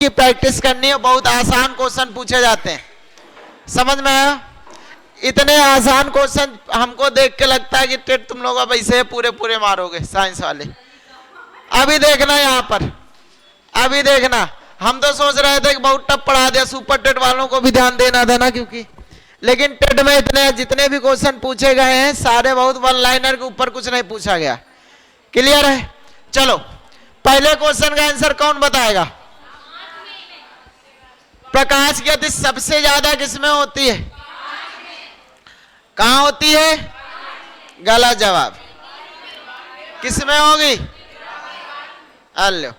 की प्रैक्टिस करनी है, बहुत आसान क्वेश्चन पूछे जाते हैं, समझ में आया? इतने आसान क्वेश्चन हमको देख के लगता है कि टेट तुम लोग अब ऐसे पूरे पूरे मारोगे साइंस वाले। अभी देखना यहाँ पर, अभी देखना, हम तो सोच रहे थे कि बहुत टफ पढ़ा दिया, सुपर टेट वालों को भी ध्यान देना था ना, क्योंकि लेकिन टेट में इतने जितने भी क्वेश्चन पूछे गए हैं सारे बहुत वन लाइनर के ऊपर, कुछ नहीं पूछा गया। क्लियर है? चलो पहले क्वेश्चन का आंसर कौन बताएगा? प्रकाश की गति सबसे ज्यादा किसमें होती है? कहां होती है? गलत जवाब। किसमें होगी? लो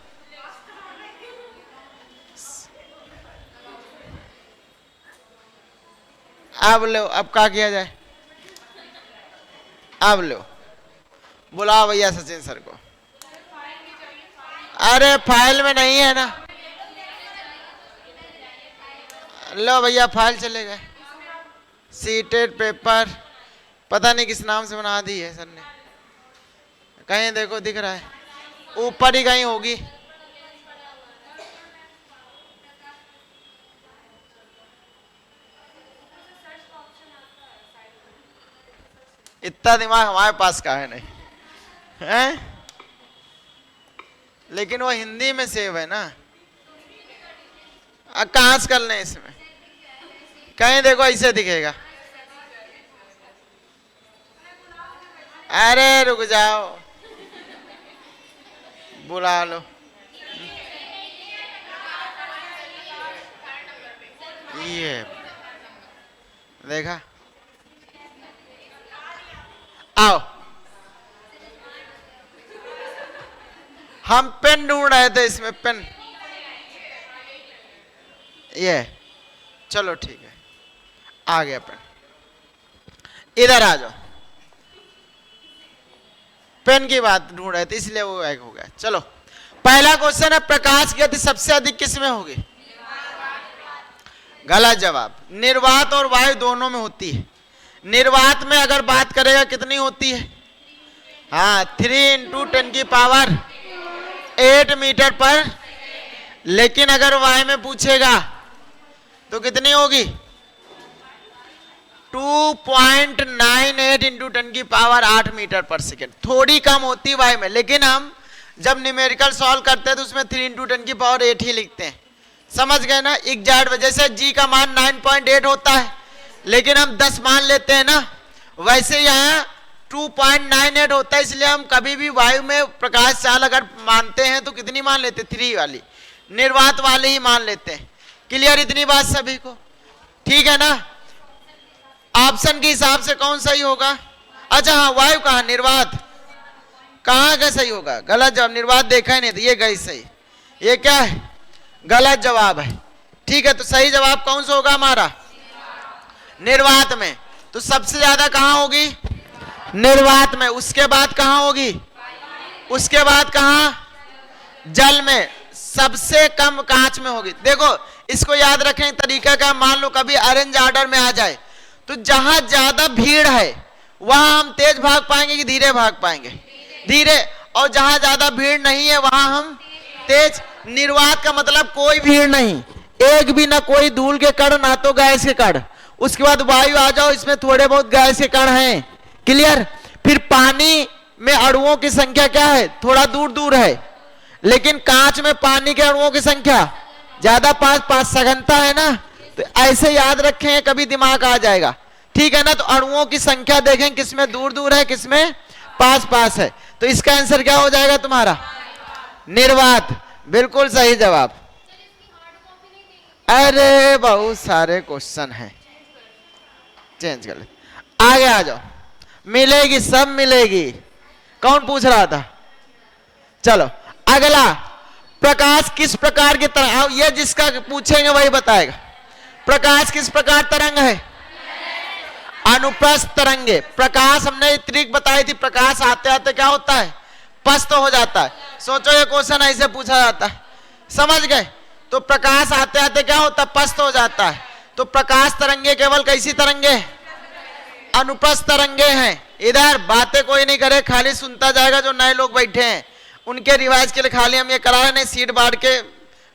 अब लो, अब क्या किया जाए? अब लो, बुलाओ भैया सचिन सर को। अरे फाइल में नहीं है ना, लो भैया फाइल चले गए। सीटेड पेपर पता नहीं किस नाम से बना दी है सर ने, कहीं देखो दिख रहा है, ऊपर ही कहीं होगी। इतना दिमाग हमारे पास का है नहीं है, लेकिन वो हिंदी में सेव है ना, कहां से कर लें इसमें? कहीं देखो ऐसे दिखेगा। अरे रुक जाओ, बुला लो। ये देखा, आओ, हम पेन ढूंढ रहे थे, इसमें पेन ये, चलो ठीक है, आ गया पेन। इधर आ जाओ, पेन की बात ढूंढ रहे थे इसलिए वो एक हो गया। चलो पहला क्वेश्चन है, प्रकाश की गति सबसे अधिक किसमें होगी? गलत जवाब। निर्वात और वायु दोनों में होती है। निर्वात में अगर बात करेगा कितनी होती है? हाँ 3 × 10⁸ मीटर पर, लेकिन अगर वायु में पूछेगा तो कितनी होगी? 2.98 × 10⁸ मीटर पर सेकेंड। थोड़ी कम होती वायु में, लेकिन हम जब न्यूमेरिकल सॉल्व करते हैं तो उसमें 3 × 10⁸ ही लिखते हैं, समझ गए ना? एग्जैक्ट जैसे जी का मान 9.8 होता है, लेकिन हम 10 मान लेते हैं ना, वैसे यहाँ 2.98 होता है, इसलिए हम कभी भी वायु में प्रकाश चाल अगर मानते हैं तो कितनी मान लेते? 3 वाली, निर्वात वाले ही मान लेते हैं। क्लियर इतनी बात सभी को? ठीक है ना? ऑप्शन के हिसाब से कौन सही होगा? अच्छा हाँ, वायु कहाँ, निर्वात कहाँ का सही होगा? गलत जवाब, निर्वात देखा ही नहीं तो ये गई सही, ये क्या है? गलत जवाब है। ठीक है, तो सही जवाब कौन सा होगा हमारा? निर्वात में। तो सबसे ज्यादा कहां होगी? निर्वात में। उसके बाद कहां होगी? उसके बाद कहां? जल में। सबसे कम कांच में होगी। देखो इसको याद रखें तरीका का, मान लो कभी अरेंज ऑर्डर में आ जाए तो जहां ज्यादा भीड़ है वहां हम तेज भाग पाएंगे कि धीरे भाग पाएंगे? धीरे। और जहां ज्यादा भीड़ नहीं है वहां हम तेज। निर्वात का मतलब कोई भीड़ नहीं, एक भी ना कोई धूल के कण ना तो गैस के कण। उसके बाद वायु आ जाओ, इसमें थोड़े बहुत गैस के कण हैं। क्लियर? फिर पानी में अणुओं की संख्या क्या है? थोड़ा दूर दूर है, लेकिन कांच में पानी के अणुओं की संख्या ज्यादा, 5 सघनता है ना, तो ऐसे याद रखें, कभी दिमाग आ जाएगा। ठीक है ना? तो अणुओं की संख्या देखें किसमें दूर दूर है, किसमें पास है। तो इसका आंसर क्या हो जाएगा तुम्हारा? निर्वात। बिल्कुल सही जवाब। अरे बहुत सारे क्वेश्चन हैं, चेंज कर ले, आगे आ जाओ। मिलेगी, सब मिलेगी। कौन पूछ रहा था? चलो अगला, प्रकाश किस प्रकार की तरंग, ये जिसका पूछेंगे वही बताएगा। प्रकाश किस प्रकार तरंग है? अनुप्रस्थ तरंगे। प्रकाश हमने ट्रिक बताई थी, प्रकाश आते आते क्या होता है? पस्त हो जाता है। सोचो ये क्वेश्चन ऐसे पूछा जाता है, समझ गए? तो प्रकाश आते आते क्या होता है? पस्त हो जाता है। तो प्रकाश तरंगे केवल कैसी तरंगे? अनुप्रस्थ तरंगे हैं। इधर बातें कोई नहीं करे, खाली सुनता जाएगा। जो नए लोग बैठे हैं उनके रिवाज के लिए खाली हम ये करा रहे, नहीं सीट बांट के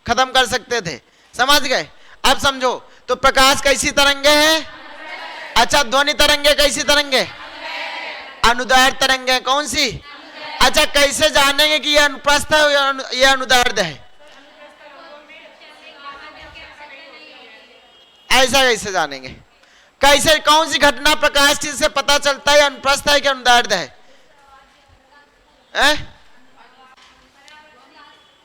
खत्म कर सकते थे। समझ गए? अब समझो, तो प्रकाश कैसी तरंगे हैं? अच्छा, ध्वनि तरंगे कैसी तरंगे? अनुदैर्ध्य तरंगे। कौन सी? अच्छा, कैसे जानेंगे कि ये अनुप्रस्थ है या ये अनुदैर्ध्य है? ऐसा कैसे जानेंगे? कैसे, कौन सी घटना प्रकाश की से पता चलता है अनुप्रस्थ है कि अनुदैर्ध्य है?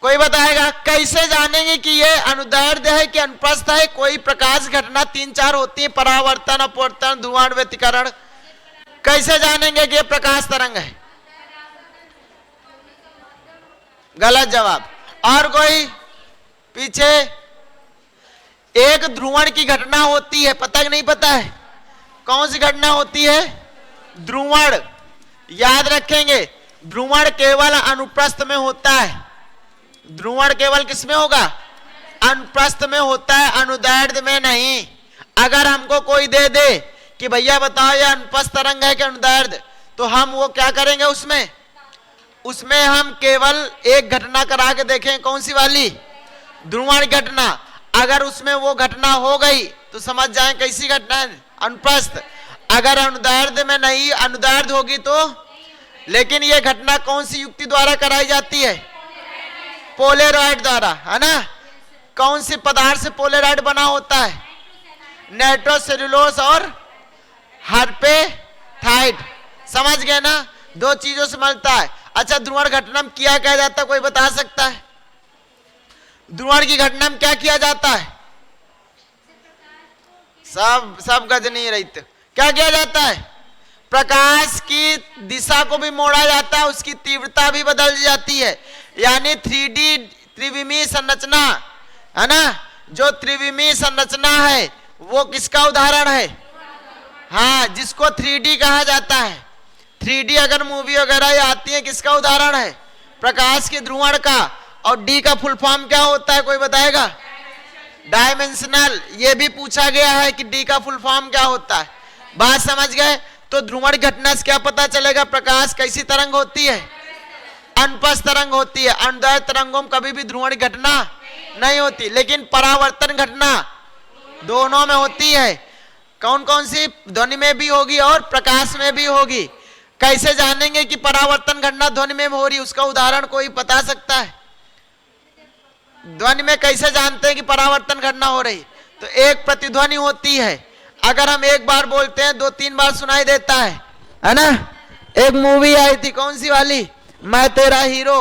कोई बताएगा कैसे जानेंगे कि ये अनुदैर्ध्य है कि अनुप्रस्थ है? कोई प्रकाश घटना 3-4 होती है, परावर्तन, अपवर्तन, ध्रुवण, व्यतिकरण। कैसे जानेंगे कि ये प्रकाश तरंग है? गलत जवाब। और कोई? पीछे एक ध्रुवण की घटना होती है, पता कि नहीं पता है? कौन सी घटना होती है? ध्रुवण। याद रखेंगे, ध्रुवण केवल अनुप्रस्थ में होता है। ध्रुवण केवल किसमें होगा? अनुप्रस्थ में होता है, अनुदैर्ध्य में नहीं। अगर हमको कोई दे दे कि भैया बताओ ये अनुप्रस्थ तरंग है कि अनुदैर्ध्य, तो हम वो क्या करेंगे? उसमें हम केवल एक घटना करा के देखें। कौन सी वाली? ध्रुवण घटना। अगर उसमें वो घटना हो गई तो समझ जाएं कैसी घटना है? अनुप्रस्थ। अगर अनुदैर्ध्य में नहीं, अनुदैर्ध्य होगी तो। लेकिन ये घटना कौन सी युक्ति द्वारा कराई जाती है? पोलेरॉइड द्वारा, है ना? कौन सी पदार्थ से पोलेरॉइड बना होता है? नाइट्रोसेल्यूलोज और हर्पेथाइड। समझ गए ना? दो चीजों से मिलता है। अच्छा, ध्रुवण घटना में क्या कहा जाता है? कोई बता सकता है? ध्रुवण की घटना में क्या किया जाता है? सब गज नहीं रही तो क्या किया जाता है? प्रकाश की दिशा को भी मोड़ा जाता है, उसकी तीव्रता भी बदल जाती है। यानी 3D त्रिविमीय संरचना, है ना? जो त्रिविमीय संरचना है वो किसका उदाहरण है? हाँ, जिसको 3D कहा जाता है। 3D अगर मूवी वगैरह आती है, किसका उदाहरण है? प्रकाश के ध्रुवण का। और D का फुल फॉर्म क्या होता है? कोई बताएगा? डायमेंशनल। ये भी पूछा गया है कि D का फुल फॉर्म क्या होता है। बात समझ गए? तो ध्रुवण घटना से क्या पता चलेगा? प्रकाश कैसी तरंग होती है? अनुप्रस्थ तरंग होती है। अनुदैर्ध्य तरंगों में कभी भी ध्रुवण घटना नहीं होती, लेकिन परावर्तन घटना दोनों में होती है। कौन कौन सी? ध्वनि में भी होगी और प्रकाश में भी होगी। कैसे जानेंगे कि परावर्तन घटना ध्वनि में हो रही? उसका उदाहरण कोई बता सकता है? ध्वनि में कैसे जानते हैं कि परावर्तन घटना हो रही? तो एक प्रतिध्वनि होती है। अगर हम एक बार बोलते हैं 2-3 बार सुनाई देता है ना? एक मूवी आई थी, कौन सी वाली? मैं तेरा हीरो।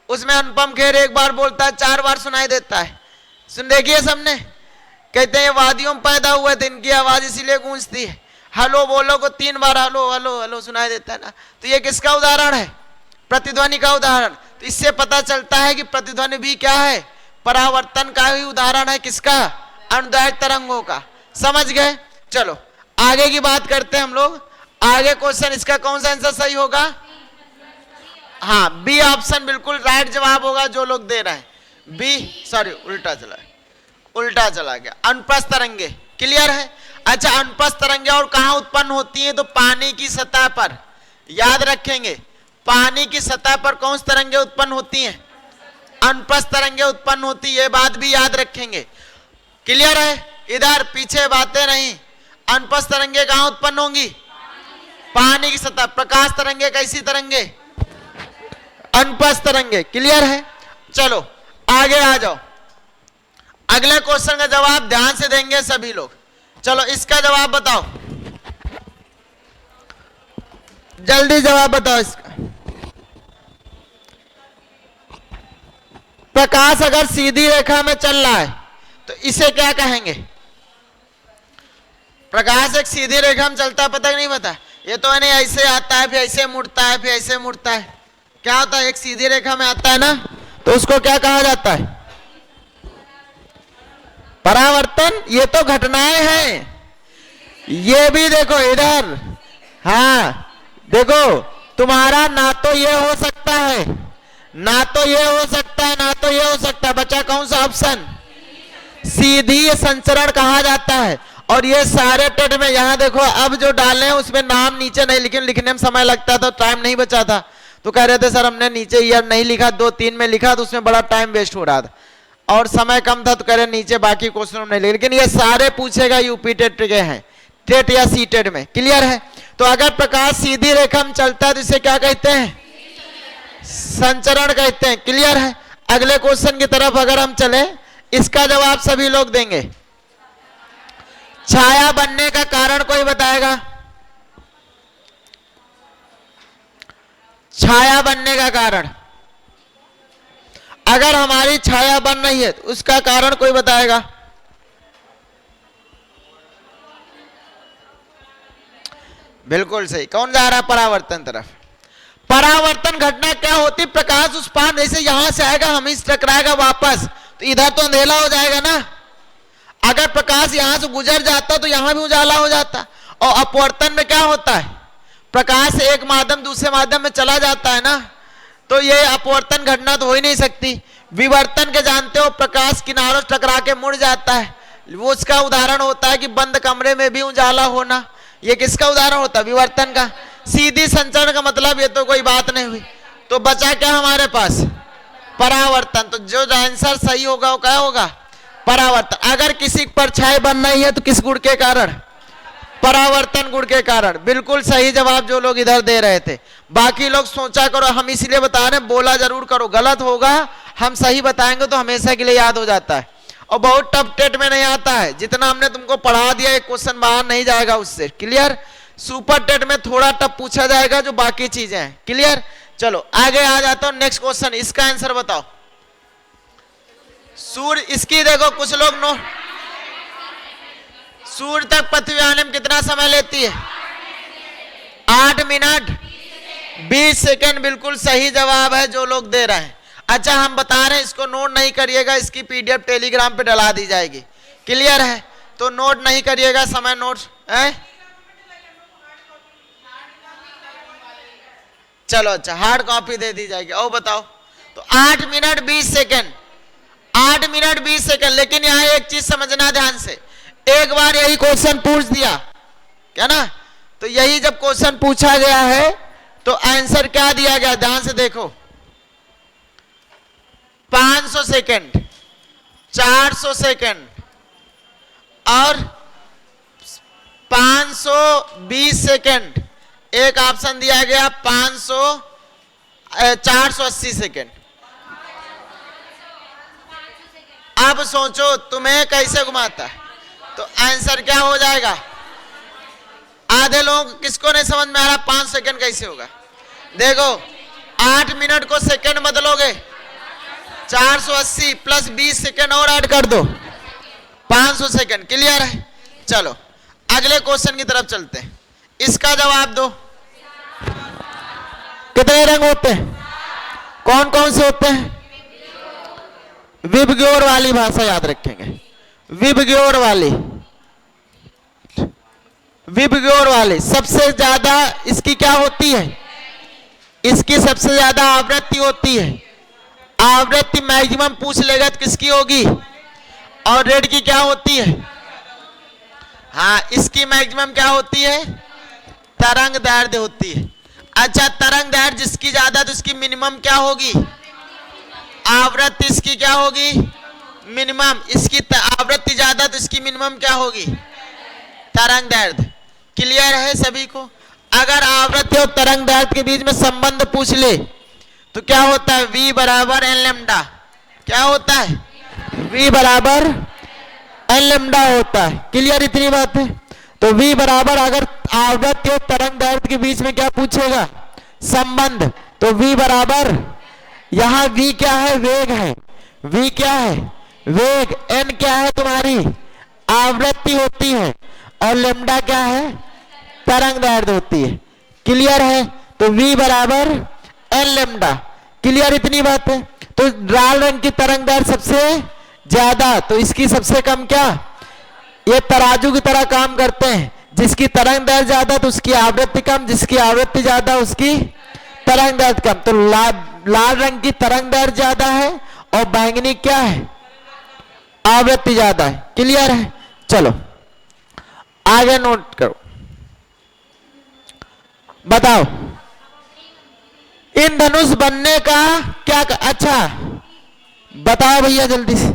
उसमें अनुपम खेर एक बार बोलता है, 4 बार सुनाई देता है। सुन देखिए सबने। कहते हैं वादियों में पैदा हुए थे, इनकी आवाज इसीलिए गूंजती है। हेलो बोलो को 3 बार हेलो हेलो हेलो सुनाई देता है ना? तो ये किसका उदाहरण है? प्रतिध्वनि का उदाहरण। तो इससे पता चलता है कि प्रतिध्वनि भी क्या है? परावर्तन का ही उदाहरण है। किसका? अनुदैर्ध्य तरंगों का। समझ गए? चलो आगे की बात करते हैं हम लोग। आगे क्वेश्चन, इसका कौन सा आंसर सही होगा? हाँ, बी ऑप्शन बिल्कुल राइट जवाब होगा जो लोग दे रहे हैं। बी, सॉरी उल्टा चला गया। अनुप्रस्थ तरंगे क्लियर है? अच्छा, अनुप्रस्थ तरंगे और कहाँ उत्पन्न होती है? तो पानी की सतह पर। याद रखेंगे, पानी की सतह पर कौन सी तरंगे उत्पन्न होती हैं? अनुप्रस्थ तरंगे उत्पन्न होती है। ये बात भी याद रखेंगे। क्लियर है? इधर पीछे बातें नहीं। अनुप्रस्थ तरंगे कहाँ उत्पन्न होंगी? पानी की सतह। प्रकाश तरंगे कैसी तरंगे? अनुप्रस्थ तरंगे। क्लियर है? चलो आगे आ जाओ। अगले क्वेश्चन का जवाब ध्यान से देंगे सभी लोग। चलो इसका जवाब बताओ, जल्दी जवाब बताओ इसका। प्रकाश अगर सीधी रेखा में चल रहा है तो इसे क्या कहेंगे? प्रकाश एक सीधी रेखा में चलता है, पता कि नहीं पता? ये तो नहीं, ऐसे आता है फिर ऐसे मुड़ता है फिर ऐसे मुड़ता है। क्या होता है? एक सीधी रेखा में आता है ना, तो उसको क्या कहा जाता है? परावर्तन। ये तो घटनाएं हैं। ये भी देखो इधर, हाँ देखो, तुम्हारा ना तो ये हो सकता है, ना तो ये हो सकता है, ना तो ये हो सकता है। बचा कौन सा ऑप्शन? सीधी संचरण कहा जाता है। और ये सारे टेट में यहाँ देखो, अब जो डाले हैं उसमें नाम नीचे नहीं, लेकिन लिखने में समय लगता था, टाइम नहीं बचा था, तो कह रहे थे सर हमने नीचे ईयर नहीं लिखा, 2-3 में लिखा, तो उसमें बड़ा टाइम वेस्ट हो रहा था। और समय कम था तो कह रहे नीचे बाकी क्वेश्चन नहीं, लेकिन ये सारे पूछेगा यूपी टेट के हैं, टेट या सी टेट में। क्लियर है? तो अगर प्रकाश सीधी रेखा में चलता है तो इसे क्या कहते हैं? संचरण कहते हैं। क्लियर है? अगले क्वेश्चन की तरफ अगर हम चले, इसका जवाब सभी लोग देंगे। छाया बनने का कारण कोई बताएगा? छाया बनने का कारण, अगर हमारी छाया बन रही है तो उसका कारण कोई बताएगा? बिल्कुल सही। कौन जा रहा है परावर्तन तरफ? परावर्तन घटना क्या होती? प्रकाश उस पार जैसे यहां से आएगा, हम इस टकराएगा वापस, तो इधर तो अंधेला हो जाएगा ना। अगर प्रकाश यहां से गुजर जाता तो यहां भी उजाला हो जाता। और अपवर्तन में क्या होता है? प्रकाश एक माध्यम दूसरे माध्यम में चला जाता है ना, तो ये अपवर्तन घटना तो हो ही नहीं सकती। विवर्तन के जानते हो, प्रकाश किनारों से टकरा के मुड़ जाता है, वो उसका उदाहरण होता है कि बंद कमरे में भी उजाला होना। ये किसका उदाहरण होता है? विवर्तन का। सीधी संचरण का मतलब ये तो कोई बात नहीं हुई। तो बचा क्या हमारे पास? परावर्तन। तो जो आंसर सही होगा वो क्या होगा? परावर्तन। अगर किसी परछाई बन रही है तो किस गुण के कारण? परावर्तन गुण के कारण। बिल्कुल सही जवाब जो लोग इधर दे रहे थे। बाकी लोग सोचा करो, हम इसलिए बता रहे हैं, बोला जरूर करो, गलत होगा हम सही बताएंगे तो हमेशा के लिए याद हो जाता है। और बहुत टफ टेट में नहीं आता है, जितना हमने तुमको पढ़ा दिया एक क्वेश्चन बाहर नहीं जाएगा उससे। क्लियर? सुपर टेट में थोड़ा टफ पूछा जाएगा जो बाकी चीजें हैं। क्लियर? चलो आगे आ जाता हूं। नेक्स्ट क्वेश्चन, इसका आंसर बताओ। सूर्य, इसकी देखो कुछ लोग नो, सूर्य तक पृथ्वी आने में कितना समय लेती है? 8 मिनट 20 सेकेंड। बिल्कुल सही जवाब है जो लोग दे रहे हैं। अच्छा हम बता रहे हैं, इसको नोट नहीं करिएगा, इसकी पीडीएफ टेलीग्राम पे डला दी जाएगी। क्लियर है? तो नोट नहीं करिएगा, समय नोट है। चलो अच्छा, हार्ड कॉपी दे दी जाएगी। और बताओ, तो 8 मिनट 20 सेकेंड, 8 मिनट 20 सेकेंड। लेकिन यहाँ एक चीज समझना ध्यान से, एक बार यही क्वेश्चन पूछ दिया क्या ना, तो यही जब क्वेश्चन पूछा गया है तो आंसर क्या दिया गया? ध्यान से देखो, 500 सेकेंड, 400 सेकेंड और 520 सेकेंड। एक ऑप्शन दिया गया 480 सेकेंड। अब सोचो तुम्हें कैसे घुमाता है, तो आंसर क्या हो जाएगा? आधे लोग किसको नहीं समझ में आ रहा 5 सेकेंड कैसे होगा? देखो 8 मिनट को सेकेंड बदलोगे, 480 प्लस 20 सेकेंड और ऐड कर दो, 500 सेकेंड। क्लियर है? चलो अगले क्वेश्चन की तरफ चलते हैं। इसका जवाब दो। कितने रंग होते हैं? कौन कौन से होते हैं? विबग्योर वाली भाषा याद रखेंगे, विबग्योर वाली, विबग्योर वाली। सबसे ज्यादा इसकी क्या होती है? इसकी सबसे ज्यादा आवृत्ति होती है। आवृत्ति मैक्सिमम पूछ लेगा तो किसकी होगी? और रेड की क्या होती है? हाँ, इसकी मैक्सिमम क्या होती है? तरंग दैर्ध्य होती है। अच्छा, तरंग दैर्ध्य जिसकी ज्यादा तो इसकी मिनिमम क्या होगी? आवृत्ति इसकी क्या होगी? मिनिमम। इसकी आवृत्ति ज्यादा तो इसकी मिनिमम क्या होगी? तरंग दैर्ध्य। क्लियर है सभी को? अगर आवृत्ति और तरंग दैर्ध्य के बीच में संबंध पूछ ले तो क्या होता है? V बराबर एन लैम्डा। क्या होता है? V बराबर एन लैम्डा होता है। क्लियर इतनी बात है? तो V बराबर, अगर आवृत्ति और तरंग दैर्ध्य के बीच में क्या पूछेगा? संबंध। तो V बराबर, यहां V क्या है? वेग है। V क्या है? वेग। N क्या है तुम्हारी? आवृत्ति होती है। और लैम्डा क्या है? तरंग दैर्ध्य होती है। क्लियर है? तो V बराबर एन लैम्डा। क्लियर इतनी बात है? तो लाल रंग की तरंग दैर्ध्य सबसे ज्यादा, तो इसकी सबसे कम क्या? ये तराजू की तरह काम करते हैं, जिसकी तरंग दैर्ध्य ज्यादा तो उसकी आवृत्ति कम, जिसकी आवृत्ति ज्यादा उसकी तरंग दैर्ध्य कम। तो लाल रंग की तरंग दैर्ध्य ज्यादा है और बैंगनी क्या है? आवृत्ति ज्यादा है। क्लियर है? चलो आगे नोट करो, बताओ इन धनुष बनने का क्या अच्छा बताओ भैया जल्दी से।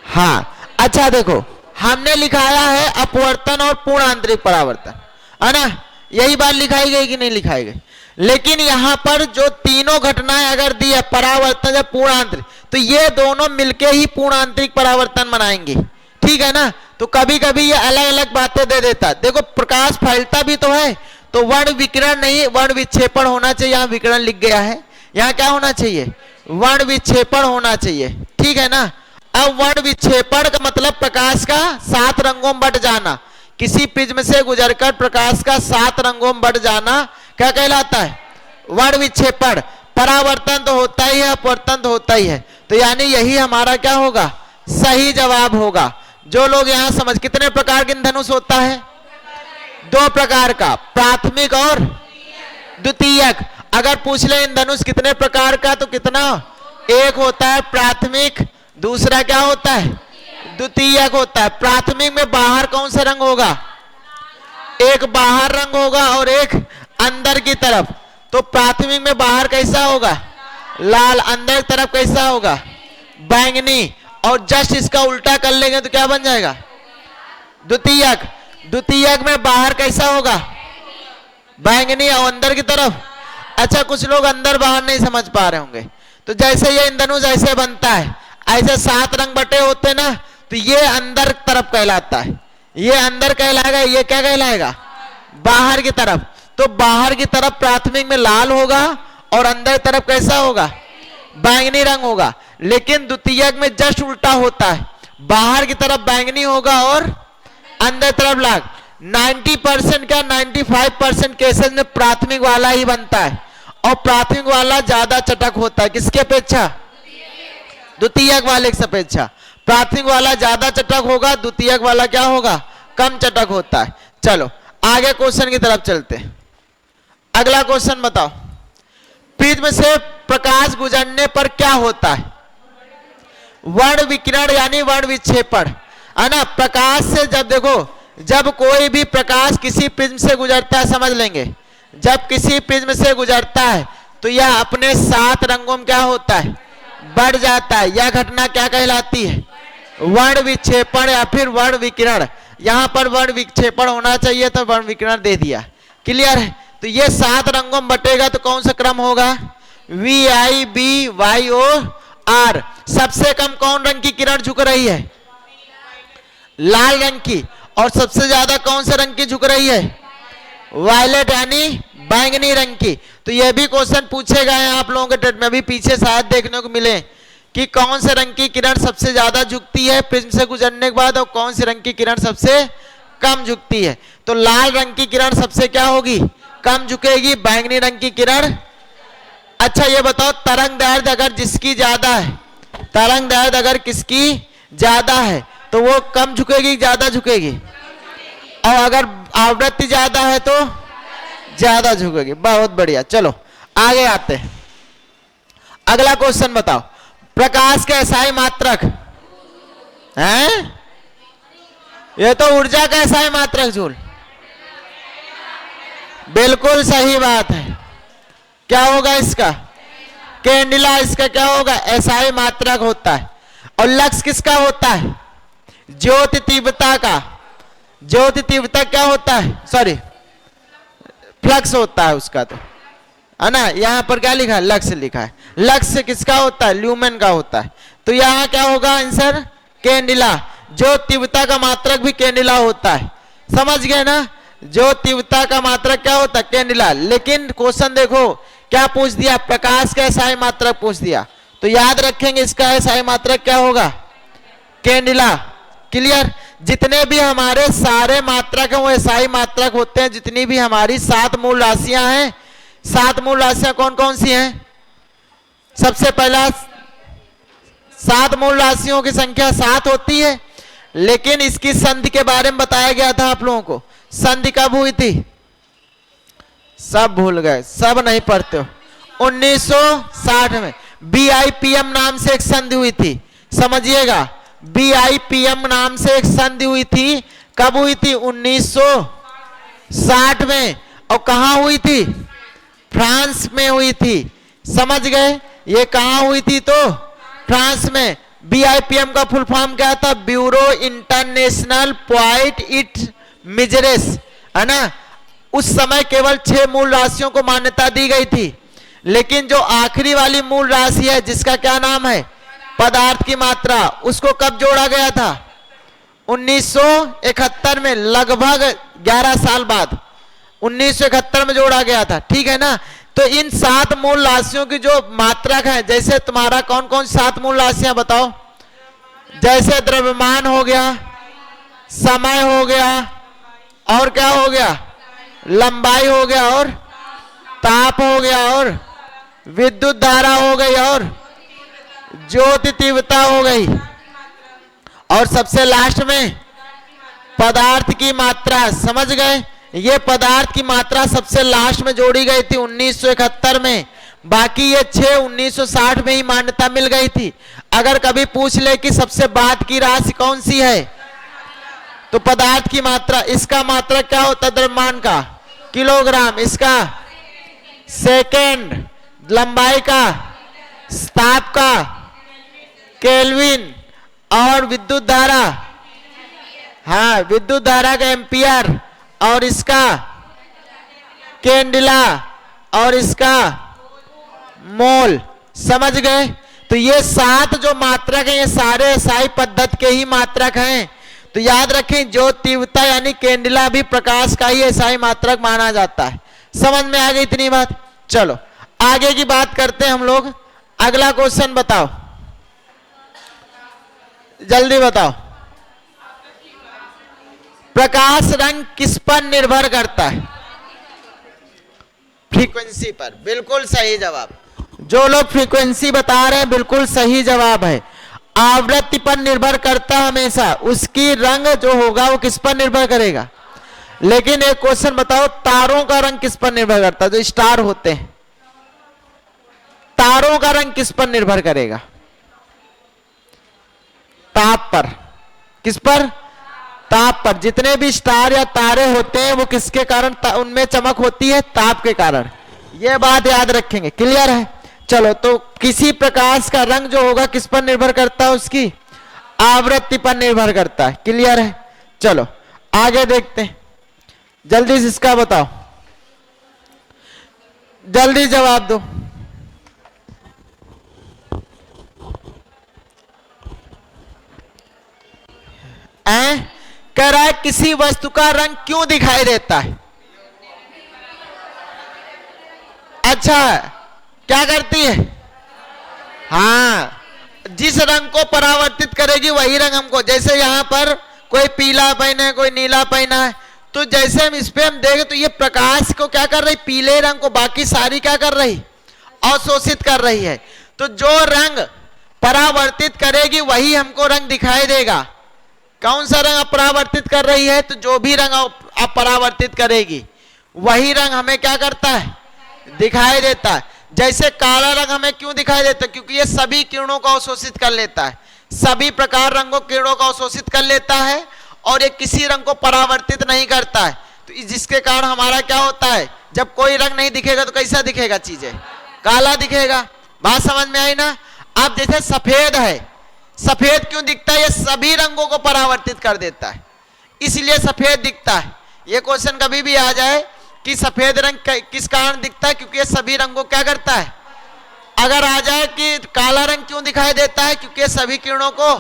हाँ अच्छा देखो, हमने लिखाया है अपवर्तन और पूर्ण आंतरिक परावर्तन, है ना, यही बात लिखाई गई कि नहीं लिखाई गई। लेकिन यहां पर जो तीनों घटनाएं अगर दी है, परावर्तन या पूर्ण आंतरिक, तो ये दोनों मिलके ही पूर्ण आंतरिक परावर्तन बनाएंगे, ठीक है ना। तो कभी कभी ये अलग अलग बातें दे देता है। देखो प्रकाश फैलता भी तो है, तो वर्ण विकिरण नहीं, वर्ण विक्षेपण होना चाहिए। यहाँ विकिरण लिख गया है, यहाँ क्या होना चाहिए, वर्ण विक्षेपण होना चाहिए, ठीक है ना। अब वर्ण विक्षेपण का मतलब प्रकाश का 7 रंगों में बट जाना, किसी प्रिज्म से गुजरकर प्रकाश का 7 रंगों में बट जाना क्या कहलाता है, वर्ण विक्षेपण। परावर्तन तो होता ही है, अपवर्तन तो होता ही है, तो यानी यही हमारा क्या होगा, सही जवाब होगा। जो लोग यहां समझ, कितने प्रकार के इंद्रधनुष होता है, 2 प्रकार का, प्राथमिक और द्वितीयक। अगर पूछ ले इंद्रधनुष कितने प्रकार का, तो कितना, एक होता है प्राथमिक, दूसरा क्या होता है, द्वितीयक होता है। प्राथमिक में बाहर कौन सा रंग होगा, एक बाहर रंग होगा और एक अंदर की तरफ। तो प्राथमिक में बाहर कैसा होगा, लाल, अंदर की तरफ कैसा होगा, बैंगनी। और जस्ट इसका उल्टा कर लेंगे तो क्या बन जाएगा, द्वितीयक। द्वितीयक में बाहर कैसा होगा, बैंगनी, और अंदर की तरफ। अच्छा कुछ लोग अंदर बाहर नहीं समझ पा रहे होंगे, तो जैसे ये इंद्रधनुष ऐसे बनता है, ऐसे 7 रंग बटे होते ना, तो ये अंदर तरफ कहलाता है, ये अंदर कहलाएगा, ये क्या कहलाएगा, बाहर की तरफ। तो बाहर की तरफ प्राथमिक में लाल होगा और अंदर तरफ कैसा होगा, बैंगनी रंग होगा। लेकिन द्वितीयक में जस्ट उल्टा होता है, बाहर की तरफ बैंगनी होगा और अंदर तरफ लाल। 90% क्या 95% केसेस में प्राथमिक वाला ही बनता है, और प्राथमिक वाला ज्यादा चटक होता है, किसके अपेक्षा, द्वितीयक वाले की अपेक्षा। प्राथमिक वाला ज्यादा चटक होगा, द्वितीयक वाला क्या होगा, कम चटक होता है। चलो आगे क्वेश्चन की तरफ चलते हैं। अगला क्वेश्चन बताओ, प्रिज्म से प्रकाश गुजरने पर क्या होता है, वर्ण विकिरण यानी वर्ण विक्षेपण, है ना। प्रकाश से जब देखो, जब कोई भी प्रकाश किसी प्रिज्म से गुजरता है, समझ लेंगे, जब किसी प्रिज्म से गुजरता है तो यह अपने 7 रंगों में क्या होता है, बढ़ जाता है। यह घटना क्या कहलाती है, वर्ण विक्षेपण या फिर वर्ण विकिरण। यहां पर वर्ण विक्षेपण होना चाहिए, तो वर्ण विकिरण दे दिया, क्लियर है। तो ये 7 रंगों में बटेगा, तो कौन सा क्रम होगा, VIBYOR। सबसे कम कौन रंग की किरण झुक रही है, लाल रंग की। और सबसे ज्यादा कौन से रंग की झुक रही है, वायलेट यानी बैंगनी रंग की। तो यह भी क्वेश्चन पूछेगा आप लोगों के टेट में, भी पीछे शायद देखने को मिले कि कौन से रंग की किरण सबसे ज्यादा झुकती है प्रिज्म से गुजरने के बाद, और कौन से रंग की किरण सबसे कम झुकती है। तो लाल रंग की किरण सबसे क्या होगी, कम झुकेगी, बैंगनी रंग की किरण। अच्छा ये बताओ, तरंग दैर्ध्य अगर जिसकी ज्यादा है, तरंग दैर्ध्य अगर किसकी ज्यादा है तो वो कम झुकेगी, ज्यादा झुकेगी, और अगर आवृत्ति ज्यादा है तो ज्यादा झुकेगी। बहुत बढ़िया, चलो आगे आते हैं। अगला क्वेश्चन बताओ, प्रकाश का एसआई मात्रक है, ये तो ऊर्जा का एसआई मात्रक जूल, बिल्कुल सही बात है। क्या होगा इसका, कैंडिला, इसका क्या होगा, एसआई मात्रक होता है। और लक्स किसका होता है, ज्योति तीव्रता का। ज्योति तीव्रता क्या होता है, सॉरी फ्लक्स होता है उसका, तो है ना। यहां पर क्या लिखा है, लक्स लिखा है। लक्स किसका होता है, ल्यूमेन का होता है। तो यहां क्या होगा आंसर, कैंडिला। जो तीव्रता का मात्रक भी कैंडिला होता है, समझ गए ना। जो तीव्रता का मात्रक क्या होता है, कैंडिला। लेकिन क्वेश्चन देखो क्या पूछ दिया, प्रकाश का एसआई मात्रक पूछ दिया, तो याद रखेंगे इसका एसआई मात्रक क्या होगा, कैंडिला, क्लियर। जितने भी हमारे सारे मात्रक हैं वो एसआई मात्रक होते हैं। जितनी भी हमारी 7 मूल राशियां हैं, 7 मूल राशियां कौन कौन सी हैं, सबसे पहला 7 मूल राशियों की संख्या 7 होती है। लेकिन इसकी संधि के बारे में बताया गया था आप लोगों को, संधि कब हुई थी, सब भूल गए, सब नहीं पढ़ते हो। 1960 में BIPM नाम से एक संधि हुई थी, समझिएगा। BIPM नाम से एक संधि हुई थी, कब हुई थी, 1960 में। और कहां हुई थी, फ्रांस में हुई थी, समझ गए। ये कहाँ हुई थी? तो फ्रांस में। BIPM का फुल फॉर्म क्या था? ब्यूरो इंटरनेशनल पॉइंट इट मिजरेस, है ना। उस समय केवल 6 मूल राशियों को मान्यता दी गई थी, लेकिन जो आखिरी वाली मूल राशि है जिसका क्या नाम है? पदार्थ की मात्रा, उसको कब जोड़ा गया था? 1971 में, लगभग 11 साल बाद 1971 में जोड़ा गया था, ठीक है ना। तो इन 7 मूल राशियों की जो मात्रक है, जैसे तुम्हारा कौन कौन 7 मूल राशियां बताओ? जैसे द्रव्यमान हो गया, समय हो गया, और क्या हो गया? लंबाई हो गया, और ताप हो गया, और विद्युत धारा हो गई, और ज्योति तीव्रता हो गई, और सबसे लास्ट में पदार्थ की मात्रा। समझ गए? ये पदार्थ की मात्रा सबसे लास्ट में जोड़ी गई थी 1971 में। बाकी ये 6 1960 में ही मान्यता मिल गई थी। अगर कभी पूछ ले कि सबसे बाद की राशि कौन सी है, तो पदार्थ की मात्रा। इसका मात्रक क्या होता है? द्रव्यमान का किलोग्राम, इसका सेकेंड, लंबाई का ताप का केल्विन, और विद्युत धारा, हाँ विद्युत धारा का एम्पियर, और इसका कैंडिला, और इसका मोल। समझ गए? तो ये 7 जो मात्रक हैं ये सारे SI पद्धति के ही मात्रक हैं। तो याद रखें, जो तीव्रता यानी कैंडिला भी प्रकाश का ही SI मात्रक माना जाता है। समझ में आ गई इतनी बात? चलो आगे की बात करते हैं हम लोग। अगला क्वेश्चन बताओ, जल्दी बताओ। प्रकाश रंग किस पर निर्भर करता है? फ्रीक्वेंसी पर। बिल्कुल सही जवाब। जो लोग फ्रीक्वेंसी बता रहे हैं बिल्कुल सही जवाब है। आवृत्ति पर निर्भर करता है हमेशा, उसकी रंग जो होगा वो किस पर निर्भर करेगा। लेकिन एक क्वेश्चन बताओ, तारों का रंग किस पर निर्भर करता है? जो स्टार होते हैं, तारों का रंग किस पर निर्भर करेगा? ताप पर। किस पर? ताप पर। जितने भी स्टार या तारे होते हैं वो किसके कारण उनमें चमक होती है? ताप के कारण। ये बात याद रखेंगे। क्लियर है? चलो, तो किसी प्रकाश का रंग जो होगा किस पर निर्भर करता है? उसकी आवृत्ति पर निर्भर करता है। क्लियर है? चलो आगे देखते हैं। जल्दी से इसका बताओ, जल्दी जवाब दो। कह रहा है किसी वस्तु का रंग क्यों दिखाई देता है? अच्छा, क्या करती है? हाँ, जिस रंग को परावर्तित करेगी वही रंग हमको। जैसे यहां पर कोई पीला पहना है, कोई नीला पहना है, तो जैसे हम इस पे हम देखें तो ये प्रकाश को क्या कर रही? पीले रंग को। बाकी सारी क्या कर रही? अवशोषित कर रही है। तो जो रंग परावर्तित करेगी वही हमको रंग दिखाई देगा। कौन सा रंग अपरावर्तित कर रही है? तो जो भी रंग अपरावर्तित करेगी वही रंग हमें क्या करता है? दिखाई देता है। जैसे काला रंग हमें क्यों दिखाई देता है? क्योंकि ये सभी किरणों को अवशोषित कर लेता है। सभी प्रकार रंगों किरणों को अवशोषित कर लेता है, और ये किसी रंग को परावर्तित नहीं करता है। तो जिसके कारण हमारा क्या होता है? जब कोई रंग नहीं दिखेगा तो कैसा दिखेगा? चीजें काला दिखेगा। बात समझ में आई ना? अब जैसे सफेद है, सफेद क्यों दिखता है? ये सभी रंगों को परावर्तित कर देता है, इसलिए सफेद दिखता है। ये क्वेश्चन कभी भी आ जाए कि सफेद रंग किस कारण दिखता है? क्योंकि ये सभी रंगों क्या करता है। अगर आ जाए कि काला रंग क्यों दिखाई देता है? क्योंकि सभी किरणों को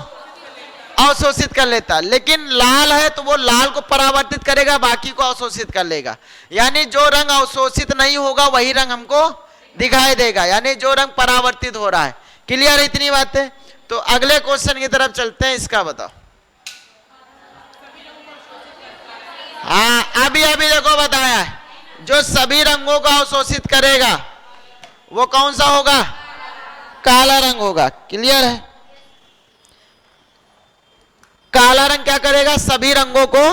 अवशोषित कर लेता है। लेकिन लाल है तो वो लाल को परावर्तित करेगा, बाकी को अवशोषित कर लेगा। यानी जो रंग अवशोषित नहीं होगा वही रंग हमको दिखाई देगा, यानी जो रंग परावर्तित हो रहा है। क्लियर है इतनी बातें? तो अगले क्वेश्चन की तरफ चलते हैं। इसका बताओ। हाँ, अभी देखो बताया है, जो सभी रंगों को अवशोषित करेगा वो कौन सा होगा? काला रंग होगा। क्लियर है? काला रंग क्या करेगा? सभी रंगों को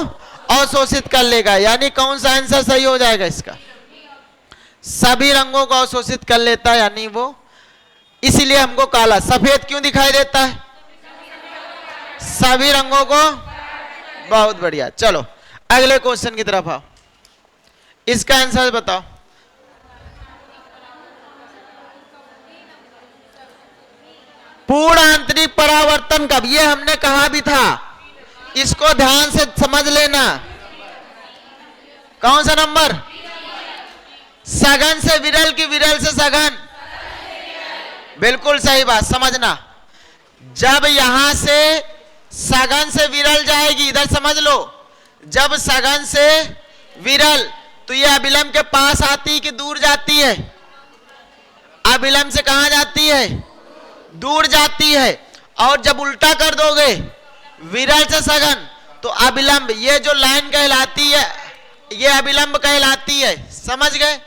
अवशोषित कर लेगा। यानी कौन सा आंसर सही हो जाएगा इसका? सभी रंगों को अवशोषित कर लेता है, यानी वो, इसलिए हमको काला। सफेद क्यों दिखाई देता है? सभी रंगों को। बहुत बढ़िया। चलो अगले क्वेश्चन की तरफ आओ। इसका आंसर बताओ। पूर्ण आंतरिक परावर्तन कब, ये हमने कहा भी था, इसको ध्यान से समझ लेना। कौन सा नंबर? सघन से विरल की विरल से सघन, बिल्कुल सही बात, समझना। जब यहां से सघन से विरल जाएगी, इधर समझ लो, जब सघन से विरल तो ये अभिलंब के पास आती है कि दूर जाती है? अभिलंब से कहां जाती है? दूर जाती है। और जब उल्टा कर दोगे विरल से सघन तो अभिलंब, ये जो लाइन कहलाती है ये अभिलंब कहलाती है, समझ गए?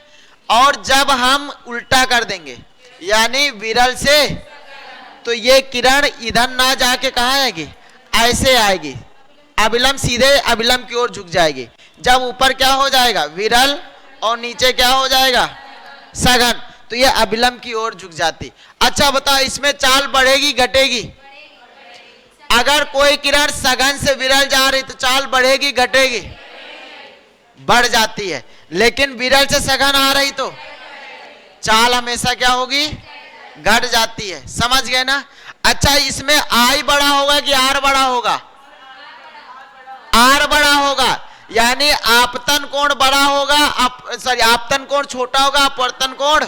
और जब हम उल्टा कर देंगे यानी विरल से, तो ये किरण इधर ना जाके कहां आएगी? ऐसे आएगी, अभिलंब सीधे अभिलंब की ओर झुक जाएगी। जब ऊपर क्या हो जाएगा? विरल, और नीचे क्या हो जाएगा? सघन, तो ये अभिलंब की ओर झुक जाती। अच्छा बताओ, इसमें चाल बढ़ेगी घटेगी? अगर कोई किरण सघन से विरल जा रही तो चाल बढ़ेगी घटेगी? बढ़ जाती है। लेकिन विरल से सघन आ रही तो चाल हमेशा क्या होगी? घट जाती है, समझ गए ना? अच्छा, इसमें आई बड़ा होगा कि आर बड़ा होगा? आर बड़ा होगा, यानी आपतन कोण बड़ा होगा, आपतन कोण छोटा होगा, अपवर्तन कोण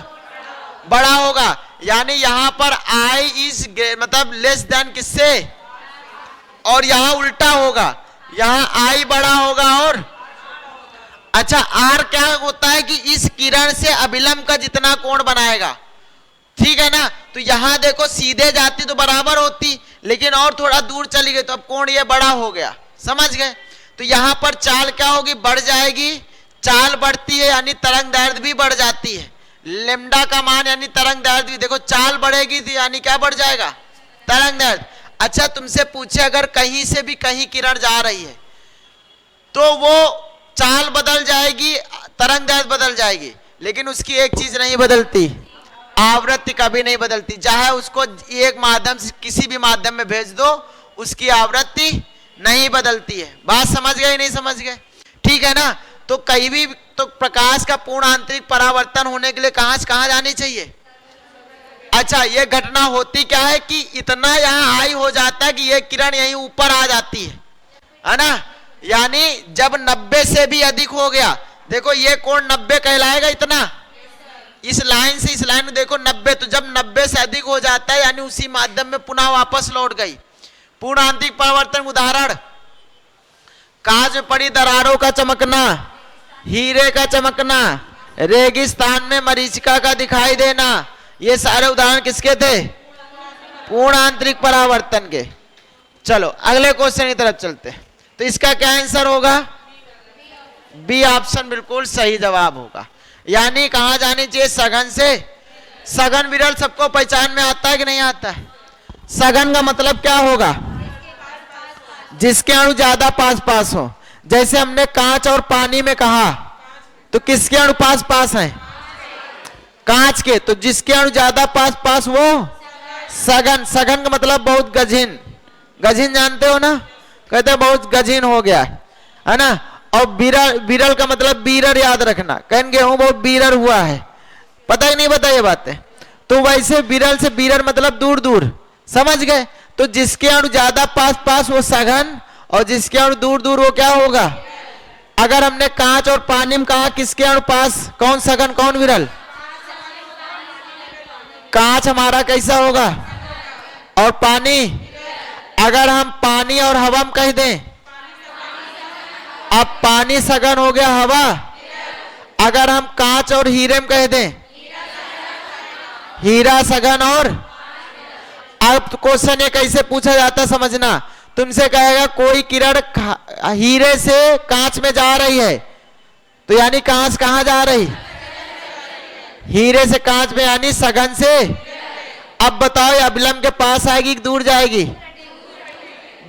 बड़ा होगा। यानी यहां पर आई इज मतलब लेस देन किससे? और यहां उल्टा होगा, यहां आई बड़ा होगा और अच्छा, आर क्या होता है कि इस किरण से अभिलंब का जितना कोण बनाएगा, ठीक है ना? तो यहां देखो सीधे जाती तो बराबर होती, लेकिन और थोड़ा दूर चली गई तो अब कोण ये बड़ा हो गया, समझ गए? तो यहां पर चाल क्या होगी? बढ़ जाएगी। चाल बढ़ती है यानी तरंग दैर्ध्य भी बढ़ जाती है। लेम्डा का मान यानी तरंग दैर्ध्य भी, देखो चाल बढ़ेगी तो यानी क्या बढ़ जाएगा? तरंग दैर्ध्य। अच्छा, तुमसे पूछे अगर कहीं से भी कहीं किरण जा रही है तो वो चाल बदल जाएगी, तरंग दैर्ध्य बदल जाएगी, लेकिन उसकी एक चीज नहीं बदलती, आवृत्ति कभी नहीं बदलती। चाहे उसको एक माध्यम से किसी भी माध्यम में भेज दो, उसकी आवृत्ति नहीं बदलती है। बात समझ गए नहीं समझ गए? ठीक है ना? तो कहीं भी तो प्रकाश का पूर्ण आंतरिक परावर्तन होने के लिए कहां से कहां जानी चाहिए? अच्छा, ये घटना होती क्या है कि इतना यहां आई हो जाता है कि ये किरण यहीं ऊपर आ जाती है ना? यानी जब 90 से भी अधिक हो गया, देखो ये कोण 90 कहलाएगा इतना, इस लाइन से इस लाइन में देखो 90, तो जब 90 से अधिक हो जाता है यानी उसी माध्यम में पुनः वापस लौट गई। पूर्ण आंतरिक परावर्तन उदाहरण, कांच में पड़ी दरारों का चमकना, हीरे का चमकना, रेगिस्तान में मरीचिका का दिखाई देना, ये सारे उदाहरण किसके थे? पूर्ण आंतरिक परावर्तन के। चलो अगले क्वेश्चन की तरफ चलते हैं। तो इसका क्या आंसर होगा? बी ऑप्शन बिल्कुल सही जवाब होगा। यानी कहां जानी चाहिए? सघन से। सघन विरल सबको पहचान में आता है कि नहीं आता है? सघन का मतलब क्या होगा? जिसके अणु ज्यादा पास पास हो। जैसे हमने कांच और पानी में कहा, तो किसके अणु पास पास हैं? कांच के। तो जिसके अणु ज्यादा पास पास वो सघन। सघन का मतलब बहुत गजीन। गजीन जानते हो ना? कहते हैं बहुत गजीन हो गया है ना? और विरल, विरल का मतलब बीरर याद रखना, कहेंगे हूं बहुत बीरर हुआ है, पता ही नहीं पता ये बातें। तो वैसे विरल से बीरर मतलब दूर दूर, समझ गए? तो जिसके अणु ज्यादा पास पास वो सघन, और जिसके अणु दूर दूर वो क्या होगा? अगर हमने कांच और पानी में कहा किसके अणु पास, कौन सघन कौन विरल? कांच हमारा कैसा होगा? और पानी, अगर हम पानी और हवा में कह दें, अब पानी सघन हो गया, हवा। अगर हम कांच और हीरे में कह दें, हीरा सघन और। अब क्वेश्चन ये कैसे पूछा जाता समझना। तुमसे कहेगा कोई किरण हीरे से कांच में जा रही है, तो यानी कांच कहां जा रही? हीरे से कांच में, यानी सघन से। अब बताओ ये अभिलंब के पास आएगी कि दूर जाएगी?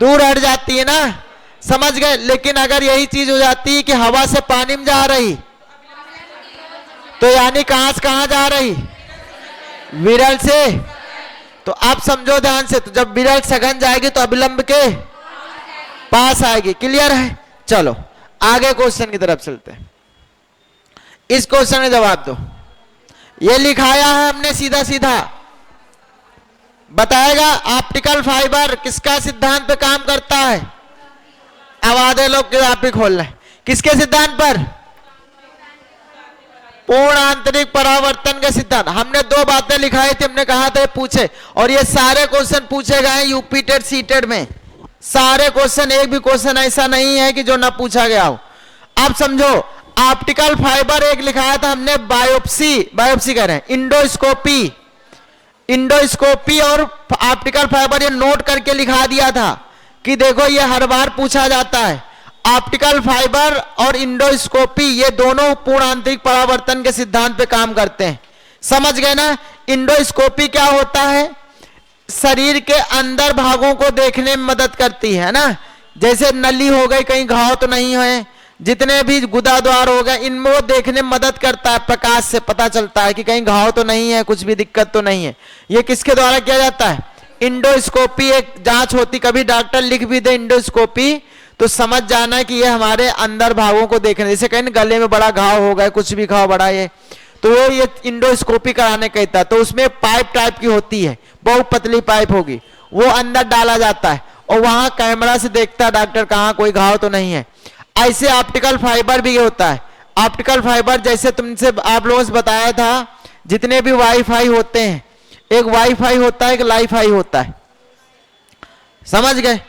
दूर हट जाती है ना, समझ गए? लेकिन अगर यही चीज हो जाती है कि हवा से पानी में जा रही, तो यानी कांच कहां जा रही? विरल से। तो आप समझो ध्यान से, तो जब विरल सघन जाएगी तो अभिलंब के पास आएगी। क्लियर है? चलो आगे क्वेश्चन की तरफ चलते हैं। इस क्वेश्चन का जवाब दो। ये लिखाया है हमने सीधा सीधा, बताएगा। ऑप्टिकल फाइबर किसका सिद्धांत पे काम करता है? आवाज़ें लोग के आप भी खोल रहे हैं। किसके सिद्धांत पर? पूर्ण आंतरिक परावर्तन के सिद्धांत। हमने 2 बातें लिखाई थी, हमने कहा था पूछे, और ये सारे क्वेश्चन पूछे गए यूपी टेट सीटेट में। सारे क्वेश्चन, एक भी क्वेश्चन ऐसा नहीं है कि जो ना पूछा गया हो। अब समझो, ऑप्टिकल फाइबर एक लिखाया था हमने, बायोप्सी कह रहे हैं, इंडोस्कोपी और ऑप्टिकल फाइबर, ये नोट करके लिखा दिया था कि देखो ये हर बार पूछा जाता है। ऑप्टिकल फाइबर और इंडोस्कोपी ये दोनों पूर्ण आंतरिक परावर्तन के सिद्धांत पे काम करते हैं। समझ गए ना? इंडोस्कोपी क्या होता है? शरीर के अंदर भागों को देखने में मदद करती है ना, जैसे नली हो गई, कहीं घाव तो नहीं है, जितने भी गुदा द्वार हो गए, इनमें वो देखने में मदद करता है। प्रकाश से पता चलता है कि कहीं घाव तो नहीं है, कुछ भी दिक्कत तो नहीं है। ये किसके द्वारा किया जाता है? इंडोस्कोपी एक जांच होती। कभी डॉक्टर लिख भी दे इंडोस्कोपी तो समझ जाना है कि ये हमारे अंदर भागों को देखने, जैसे कहीं गले में बड़ा घाव हो गया, कुछ भी घाव बड़ा है, तो वो ये इंडोस्कोपी कराने कहता है। तो उसमें पाइप टाइप की होती है, बहुत पतली पाइप होगी, वो अंदर डाला जाता है और वहां कैमरा से देखता है डॉक्टर कहाँ कोई घाव तो नहीं है। ऐसे ऑप्टिकल फाइबर भी होता है। ऑप्टिकल फाइबर जैसे तुमसे आप लोगों से बताया था, जितने भी वाईफाई होते हैं, एक वाईफाई होता है, एक लाईफाई होता है। समझ गए?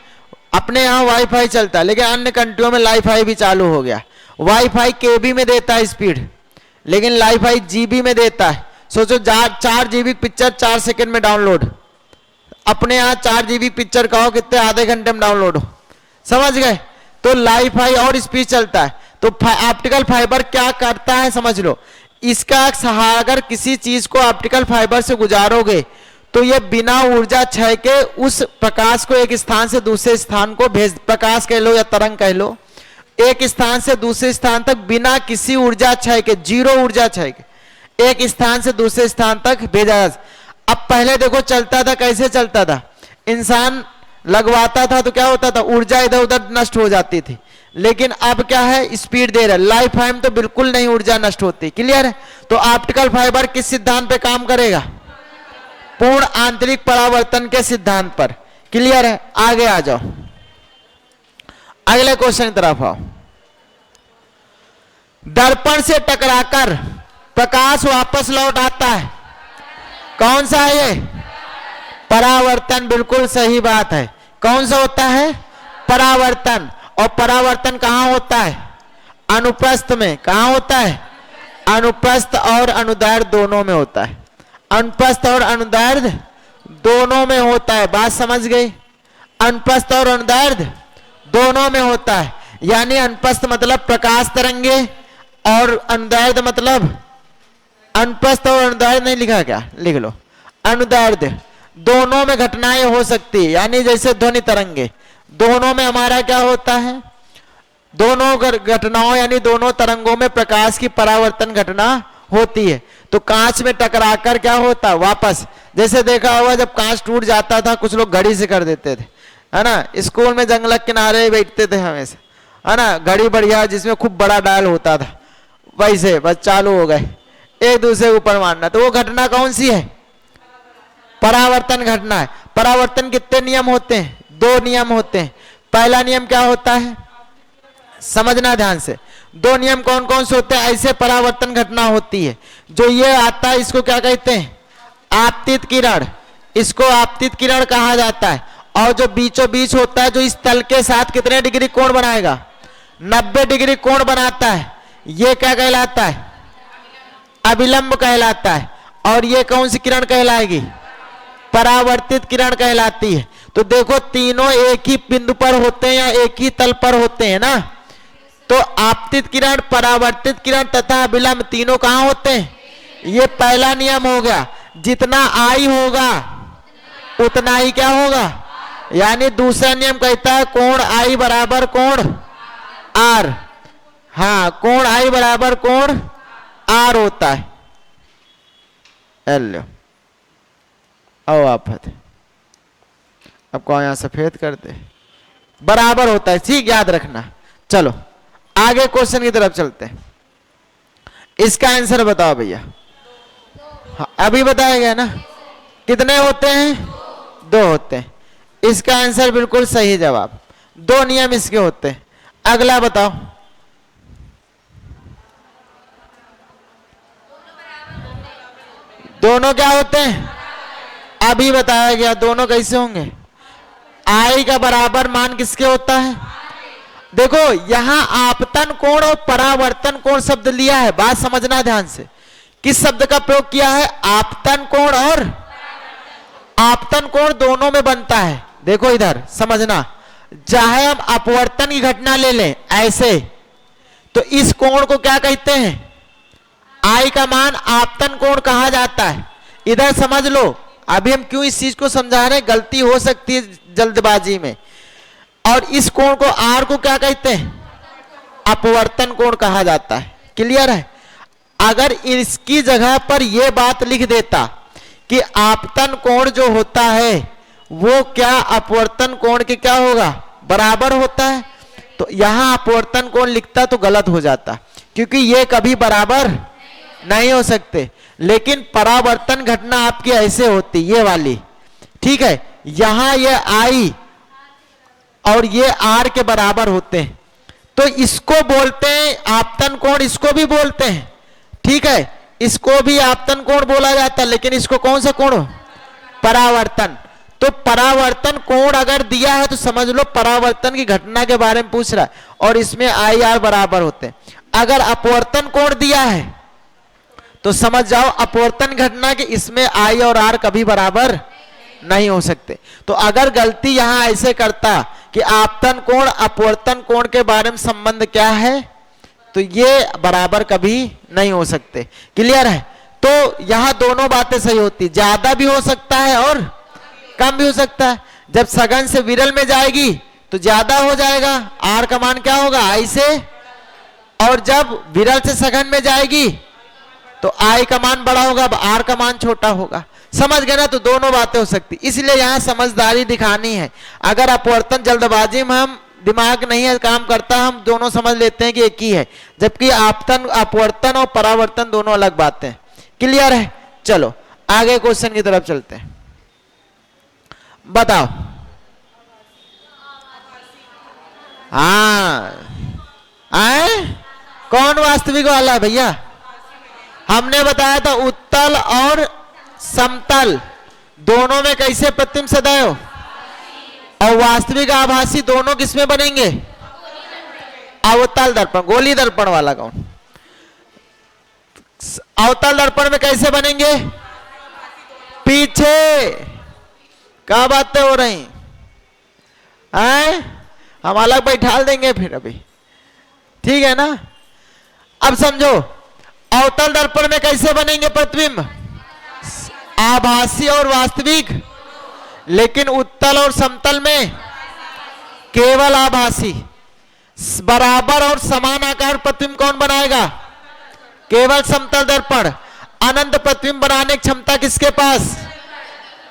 अपने यहाँ वाईफाई चलता है, लेकिन अन्य कंट्रियों में लाईफाई भी चालू हो गया। वाईफाई केबी में देता है स्पीड, लेकिन लाईफाई जीबी में देता है। सोचो 4 जीबी पिक्चर 4 सेकंड में डाउनलोड। अपने यहाँ 4 जीबी पिक्चर कहो कितने, आधे घंटे में डाउनलोड हो। समझ गए? तो लाईफाई और स्पीड चलता है। तो ऑप्टिकल फाइबर क्या करता है समझ लो। इसका सहारा, अगर किसी चीज को ऑप्टिकल फाइबर से गुजारोगे तो ये बिना ऊर्जा क्षय के उस प्रकाश को एक स्थान से दूसरे स्थान को भेज, प्रकाश कह लो या तरंग कह लो, एक स्थान से दूसरे स्थान तक बिना किसी ऊर्जा क्षय के, 0 ऊर्जा क्षय के एक स्थान से दूसरे स्थान तक भेजा। अब पहले देखो चलता था, कैसे चलता था? इंसान लगवाता था तो क्या होता था? ऊर्जा इधर उधर नष्ट हो जाती थी। लेकिन अब क्या है? स्पीड दे रहा है। लाइफ टाइम तो बिल्कुल नहीं ऊर्जा नष्ट होती। क्लियर है? तो ऑप्टिकल फाइबर किस सिद्धांत पे काम करेगा? पूर्ण आंतरिक परावर्तन के सिद्धांत पर। क्लियर है? आगे आ जाओ, अगले क्वेश्चन की तरफ आओ। दर्पण से टकराकर प्रकाश वापस लौट आता है, कौन सा है ये? परावर्तन। बिल्कुल सही बात है। कौन सा होता है? परावर्तन। और परावर्तन कहां होता है? अनुप्रस्थ में। कहां होता है? अनुप्रस्थ और अनुदैर्ध्य दोनों में होता है। अनुप्रस्थ और अनुदैर्ध्य दोनों में होता है। बात समझ गई? अनुप्रस्थ और अनुदैर्ध्य दोनों में होता है। यानी अनुप्रस्थ मतलब प्रकाश तरंगे और अनुदैर्ध्य मतलब, अनुप्रस्थ और अनुदैर्ध्य नहीं लिखा क्या? लिख लो। अनुदैर्ध्य दोनों में घटनाएं हो सकती है। यानी जैसे ध्वनि तरंगे, दोनों में हमारा क्या होता है? दोनों घटनाओं यानी दोनों तरंगों में प्रकाश की परावर्तन घटना होती है। तो कांच में टकराकर क्या होता? वापस। जैसे देखा होगा जब कांच टूट जाता था, कुछ लोग घड़ी से कर देते थे, है ना? स्कूल में जंगल किनारे बैठते थे हमेशा, है ना? घड़ी बढ़िया जिसमें खूब बड़ा डायल होता था, वैसे बस चालू हो गए, एक दूसरे के ऊपर मारना। तो वो घटना कौन सी है? परावर्तन घटना है। परावर्तन कितने नियम होते हैं? 2 नियम होते हैं। पहला नियम क्या होता है? समझना ध्यान से। 2 नियम कौन कौन से होते हैं? ऐसे परावर्तन घटना होती है। जो ये आता है इसको क्या कहते हैं? आपतित किरण। इसको आपतित किरण कहा जाता है। और जो बीचों बीच होता है, जो इस तल के साथ कितने डिग्री कोण बनाएगा? 90 डिग्री कोण बनाता है, ये क्या कहलाता है? अभिलंब कहलाता है। और ये कौन सी किरण कहलाएगी? परावर्तित किरण कहलाती है। तो देखो तीनों एक ही बिंदु पर होते हैं या एक ही तल पर होते हैं ना। तो आपतित किरण, परावर्तित किरण तथा अभिलंब तीनों कहां होते हैं? ये पहला नियम हो गया। जितना आई होगा उतना ही क्या होगा? यानी दूसरा नियम कहता है कोण आई बराबर कोण आर। हाँ, कोण आई बराबर कोण आर होता है। लो आओ आप अब को यहां सफेद करते, बराबर होता है। ठीक, याद रखना। चलो आगे क्वेश्चन की तरफ चलते हैं। इसका आंसर बताओ भैया। हाँ, अभी बताया गया ना? कितने होते हैं? 2 होते हैं। इसका आंसर बिल्कुल सही जवाब, 2 नियम इसके होते हैं। अगला बताओ, दोनों क्या होते हैं? अभी बताया गया, दोनों कैसे होंगे? आई का बराबर मान किसके होता है? देखो यहां आपतन कोण और परावर्तन कोण शब्द लिया है, बात समझना ध्यान से। किस शब्द का प्रयोग किया है? आपतन कोण और आपतन कोण दोनों में बनता है। देखो इधर समझना, चाहे हम अपवर्तन की घटना ले लें ऐसे, तो इस कोण को क्या कहते हैं? आई का मान आपतन कोण कहा जाता है। इधर समझ लो, अभी हम क्यों इस चीज को समझा रहे हैं, गलती हो सकती है जल्दबाजी में। और इस कोण को आर को क्या कहते हैं? अपवर्तन कोण कहा जाता है। क्लियर है? अगर इसकी जगह पर यह बात लिख देता कि आपतन कोण जो होता है वो क्या अपवर्तन कोण के क्या होगा? बराबर होता है, तो यहां अपवर्तन कोण लिखता तो गलत हो जाता, क्योंकि ये कभी बराबर नहीं हो सकते। लेकिन परावर्तन घटना आपकी ऐसे होती, ये वाली, ठीक है। यहां ये आई और ये आर के बराबर होते हैं, तो इसको बोलते हैं आपतन कोण, इसको भी बोलते हैं, ठीक है। इसको भी आपतन कोण बोला जाता है, लेकिन इसको कौन सा कोण? परावर्तन। तो परावर्तन कोण अगर दिया है तो समझ लो परावर्तन की घटना के बारे में पूछ रहा है, और इसमें आई आर बराबर होते हैं। अगर अपवर्तन कोण दिया है तो समझ जाओ अपवर्तन घटना के इसमें आई और आर कभी बराबर नहीं हो सकते। तो अगर गलती यहां ऐसे करता कि आपतन कोण अपवर्तन कोण के बारे में संबंध क्या है, तो ये बराबर कभी नहीं हो सकते। क्लियर है? तो यहां दोनों बातें सही होती, ज्यादा भी हो सकता है और कम भी हो सकता है। जब सघन से विरल में जाएगी तो ज्यादा हो जाएगा, आर का मान क्या होगा? आई से। और जब विरल से सघन में जाएगी तो आई का मान बड़ा होगा, आर का मान छोटा होगा। समझ गए ना? तो दोनों बातें हो सकती, इसलिए यहां समझदारी दिखानी है। अगर अपवर्तन जल्दबाजी में हम दिमाग नहीं है काम करता, हम दोनों समझ लेते हैं कि एक ही है, जबकि आपतन अपवर्तन और परावर्तन दोनों अलग बातें हैं। क्लियर है? चलो आगे क्वेश्चन की तरफ चलते हैं। बताओ। हाँ, कौन वास्तविक वाला है भैया? हमने बताया था उत्तल और समतल दोनों में कैसे प्रतिबिंब सदैव, और वास्तविक आभासी दोनों किसमें बनेंगे? अवतल दर्पण। गोली दर्पण वाला कौन? अवतल दर्पण में कैसे बनेंगे? पीछे। क्या बातें हो रही हैं? हम अलग बैठा देंगे फिर अभी, ठीक है ना? अब समझो, अवतल दर्पण में कैसे बनेंगे प्रतिबिंब? आभासी और वास्तविक। लेकिन उत्तल और समतल में केवल आभासी। बराबर और समान आकार प्रतिबिंब कौन बनाएगा? केवल समतल दर्पण। अनंत प्रतिबिंब बनाने की क्षमता किसके पास?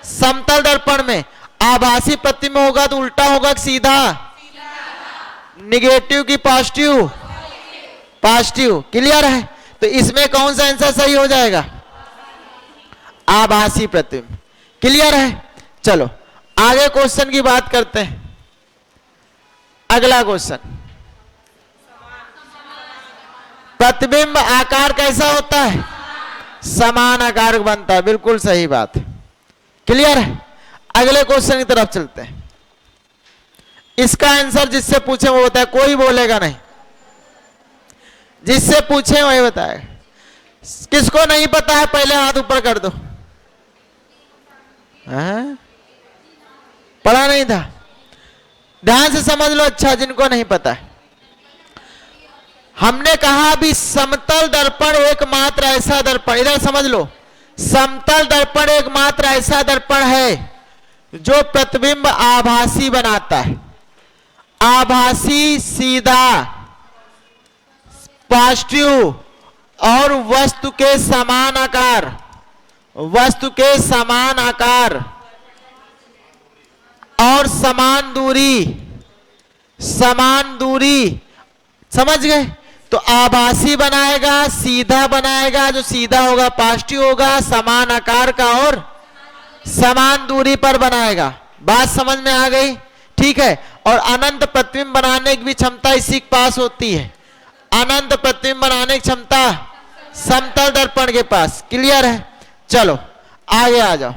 समतल दर्पण में। आभासी प्रतिबिंब होगा तो उल्टा होगा कि सीधा? निगेटिव की पॉजिटिव? पॉजिटिव। क्लियर है? तो इसमें कौन सा आंसर सही हो जाएगा? आभासी प्रतिबिंब। क्लियर है? चलो आगे क्वेश्चन की बात करते हैं। अगला क्वेश्चन, प्रतिबिंब आकार कैसा होता है? समान आकार बनता है। बिल्कुल सही बात। क्लियर है? अगले क्वेश्चन की तरफ चलते हैं। इसका आंसर जिससे पूछे वो बताए, कोई बोलेगा नहीं, जिससे पूछे वही बताएगा। किसको नहीं पता है पहले हाथ ऊपर कर दो। पढ़ा नहीं था? ध्यान से समझ लो। अच्छा, जिनको नहीं पता है, हमने कहा अभी समतल दर्पण एकमात्र ऐसा दर्पण, इधर समझ लो, समतल दर्पण एकमात्र ऐसा दर्पण है जो प्रतिबिंब आभासी बनाता है। आभासी, सीधा, पॉजिटिव और वस्तु के समान आकार, वस्तु के समान आकार और समान दूरी, समान दूरी। समझ गए? तो आभासी बनाएगा, सीधा बनाएगा, जो सीधा होगा पॉजिटिव होगा, समान आकार का और समान दूरी पर बनाएगा। बात समझ में आ गई? ठीक है। और अनंत प्रतिबिंब बनाने की भी क्षमता इसी के पास होती है। अनंत प्रतिबिंब बनाने की क्षमता समतल दर्पण के पास। क्लियर है? चलो आगे आ जाओ।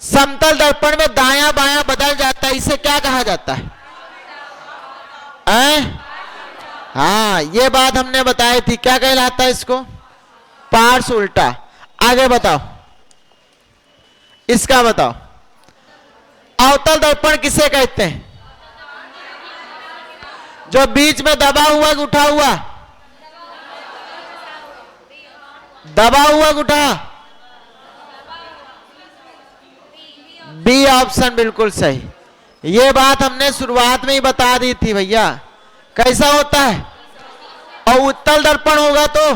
समतल दर्पण में दायां बायां बदल जाता है, इसे क्या कहा जाता है? हाँ, ये बात हमने बताई थी। क्या कहलाता है इसको? पार्श्व उल्टा। आगे बताओ, इसका बताओ। अवतल दर्पण किसे कहते हैं? जो बीच में दबा हुआ कि उठा हुआ? दबा हुआ कि उठा? बी ऑप्शन बिल्कुल सही। ये बात हमने शुरुआत में ही बता दी थी भैया। कैसा होता है? और उत्तल दर्पण होगा तो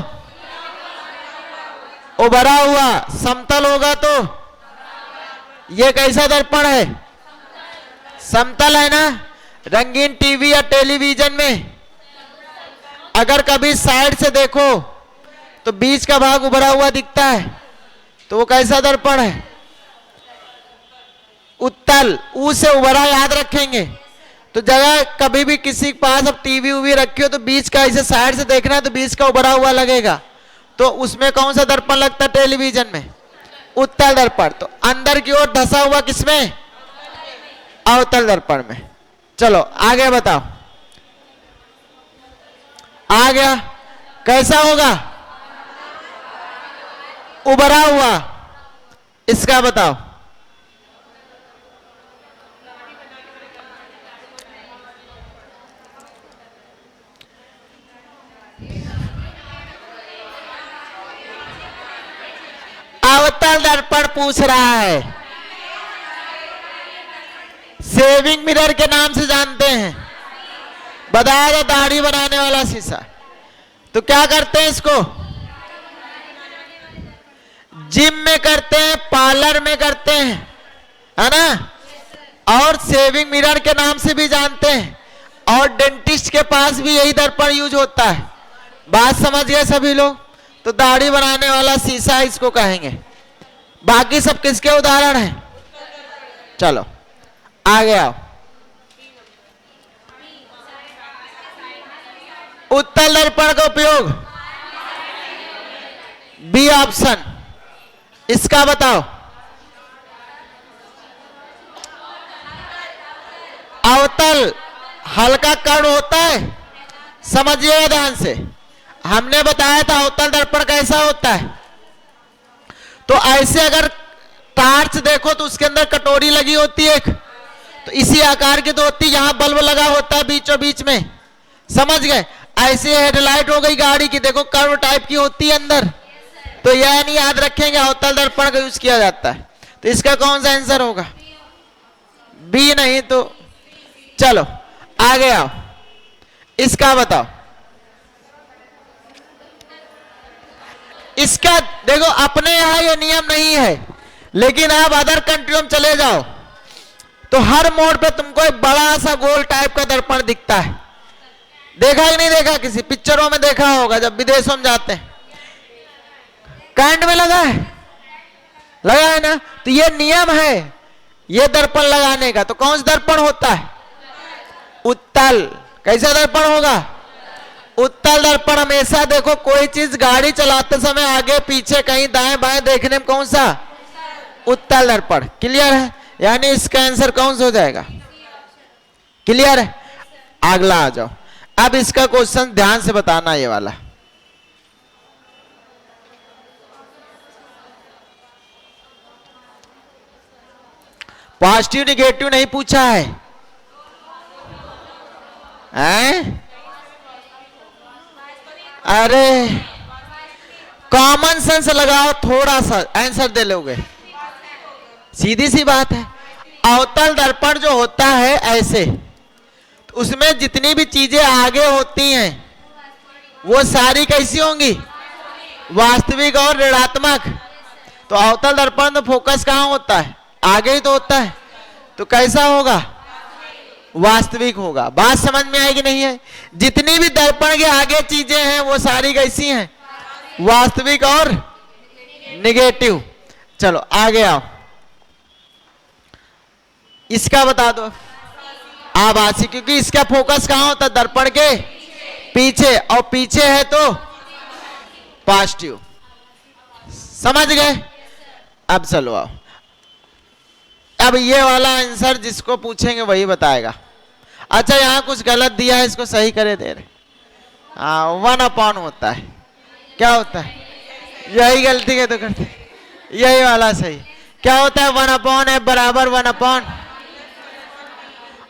उभरा हुआ, समतल होगा तो ये कैसा दर्पण है? समतल है ना। रंगीन टीवी या टेलीविजन में अगर कभी साइड से देखो तो बीच का भाग उभरा हुआ दिखता है, तो वो कैसा दर्पण है? उत्तल। ऊ से उभरा याद रखेंगे। तो जगह कभी भी किसी के पास अब टीवी उवी रखी हो तो बीच का ऐसे साइड से देखना है तो बीच का उभरा हुआ लगेगा, तो उसमें कौन सा दर्पण लगता है? टेलीविजन में उत्तल दर्पण। तो अंदर की ओर धसा हुआ किसमें? अवतल दर्पण में। चलो आगे बताओ। आ गया? कैसा होगा? उभरा हुआ। इसका बताओ। अवतल दर्पण पूछ रहा है। शेविंग मिरर के नाम से जानते हैं, बताया था, दाढ़ी बनाने वाला शीशा। तो क्या करते हैं इसको? जिम में करते हैं, पार्लर में करते हैं, है ना। और शेविंग मिरर के नाम से भी जानते हैं, और डेंटिस्ट के पास भी यही दर्पण यूज होता है। बात समझ गए सभी लोग? तो दाढ़ी बनाने वाला शीशा इसको कहेंगे। बाकी सब किसके उदाहरण हैं? चलो आगे आओ। उत्तल दर्पण का उपयोग बी ऑप्शन। इसका बताओ। अवतल हल्का कर्ण होता है, समझिएगा ध्यान से। हमने बताया था अवतल दर्पण कैसा होता है। तो ऐसे अगर टार्च देखो तो उसके अंदर कटोरी लगी होती है एक, तो इसी आकार की तो होती है, यहां बल्ब लगा होता है बीचों बीच में, समझ गए। ऐसे हेडलाइट हो गई गाड़ी की, देखो कर्व टाइप की होती है अंदर। तो यह नहीं याद रखेंगे अवतल दर्पण का यूज किया जाता है। तो इसका कौन सा आंसर होगा? बी नहीं तो चलो आगे आओ। इसका बताओ। इसका देखो अपने यहां ये नियम नहीं है, लेकिन आप अदर कंट्री में चले जाओ तो हर मोड़ पे तुमको एक बड़ा सा गोल टाइप का दर्पण दिखता है। देखा कि नहीं देखा? किसी पिक्चरों में देखा होगा जब विदेशों में जाते हैं। कैंट में लगा है, लगा है ना। तो ये नियम है ये दर्पण लगाने का। तो कौन सा दर्पण होता है? उत्तल। कैसा दर्पण होगा? उत्तल दर्पण। हमेशा देखो कोई चीज गाड़ी चलाते समय आगे पीछे कहीं दाएं बाएं देखने में कौन सा? उत्तल दर्पण। क्लियर है? यानी इसका आंसर कौन सा हो जाएगा? क्लियर है? अगला आ जाओ। अब इसका क्वेश्चन ध्यान से बताना, ये वाला। पॉजिटिव निगेटिव नहीं पूछा है, हैं? अरे कॉमन सेंस लगाओ, थोड़ा सा आंसर दे लोगे। सीधी सी बात है। अवतल दर्पण जो होता है ऐसे, तो उसमें जितनी भी चीजें आगे होती हैं वो सारी कैसी होंगी? वास्तविक और ऋणात्मक। तो अवतल दर्पण में फोकस कहां होता है? आगे ही तो होता है। तो कैसा होगा? वास्तविक होगा। बात समझ में आएगी नहीं है? जितनी भी दर्पण के आगे चीजें हैं वो सारी कैसी हैं? वास्तविक और निगेटिव। चलो आगे आओ, इसका बता दो। आभासी, क्योंकि इसका फोकस कहां होता है? दर्पण के पीछे, और पीछे है तो पॉजिटिव। समझ गए? अब चलो आओ, अब ये वाला आंसर जिसको पूछेंगे वही बताएगा। अच्छा यहां कुछ गलत दिया है, इसको सही करे दे रहे। हाँ 1/, होता है। क्या होता है? यही गलती के तो करते, यही वाला सही। क्या होता है? 1/f बराबर 1/,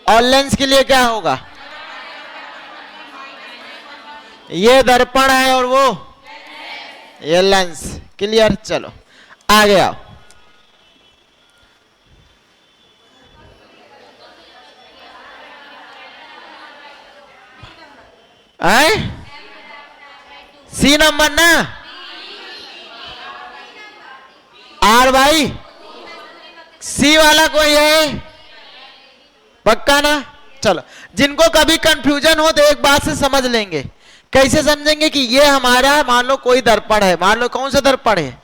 और लेंस के लिए क्या होगा? ये दर्पण है और वो ये लेंस। क्लियर? चलो आगे आओ। सी नंबर ना? आर भाई सी वाला कोई है? पक्का ना? चलो, जिनको कभी कंफ्यूजन हो तो एक बात से समझ लेंगे। कैसे समझेंगे? कि ये हमारा मान लो कोई दर्पण है, मान लो कौन सा दर्पण है?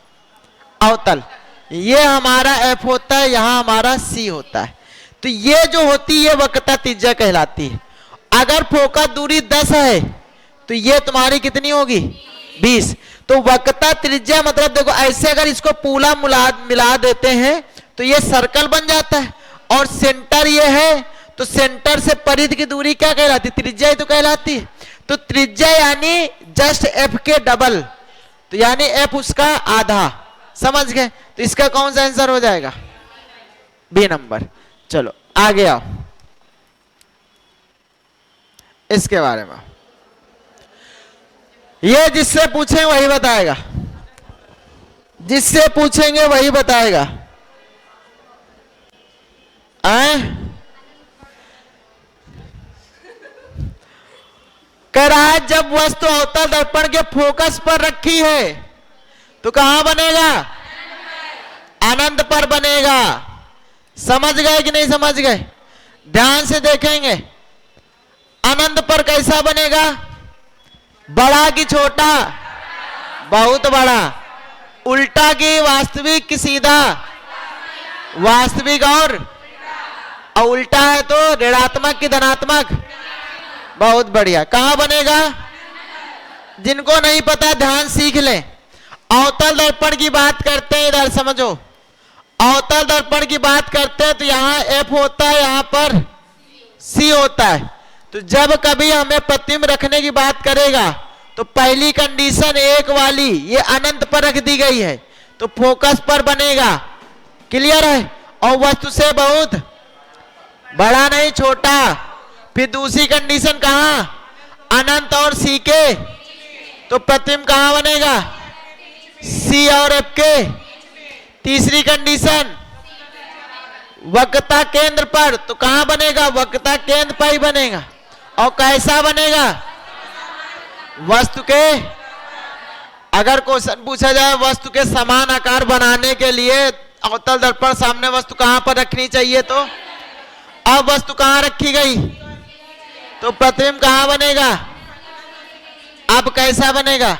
अवतल। ये हमारा एफ होता है, यहां हमारा सी होता है। तो ये जो होती है वक्रता त्रिज्या कहलाती है। अगर फोकस दूरी 10 है तो ये तुम्हारी कितनी होगी? 20। तो वक्रता त्रिज्या मतलब देखो, ऐसे अगर इसको पूरा मिला देते हैं तो ये सर्कल बन जाता है, और सेंटर ये है, तो सेंटर से परिधि की दूरी क्या कहलाती है? त्रिज्या ही तो कहलाती है। तो त्रिज्या यानी जस्ट एफ के डबल, तो यानी एफ उसका आधा। समझ गए? तो इसका कौन सा आंसर हो जाएगा? B number. चलो आगे आओ, इसके बारे में ये जिससे पूछें वही बताएगा, जिससे पूछेंगे वही बताएगा। कह रहा है जब वस्तु अवतल दर्पण के फोकस पर रखी है तो कहां बनेगा? अनंत पर बनेगा। समझ गए कि नहीं समझ गए? ध्यान से देखेंगे। अनंत पर कैसा बनेगा? बड़ा कि छोटा? बहुत बड़ा। उल्टा की वास्तविक कि सीधा? वास्तविक और उल्टा है तो ऋणात्मक कि धनात्मक? बहुत बढ़िया। कहां बनेगा? जिनको नहीं पता ध्यान सीख ले। अवतल दर्पण की बात करते हैं, इधर समझो। अवतल दर्पण की बात करते हैं तो यहां एफ होता है, यहां पर सी होता है। तो जब कभी हमें प्रतिबिंब रखने की बात करेगा तो पहली कंडीशन एक वाली ये अनंत पर रख दी गई है तो फोकस पर बनेगा। क्लियर है? और वस्तु से बहुत बड़ा नहीं छोटा। फिर दूसरी कंडीशन कहां? अनंत और सी के, तो प्रतिबिंब कहां बनेगा? सी और एफ के। तीसरी कंडीशन वक्रता केंद्र पर, तो कहां बनेगा? वक्रता केंद्र पर ही बनेगा। और कैसा बनेगा? वस्तु के, अगर क्वेश्चन पूछा जाए वस्तु के समान आकार बनाने के लिए अवतल दर्पण सामने वस्तु कहां पर रखनी चाहिए, तो अब वस्तु कहां रखी गई तो प्रतिबिंब कहां बनेगा? अब कैसा बनेगा?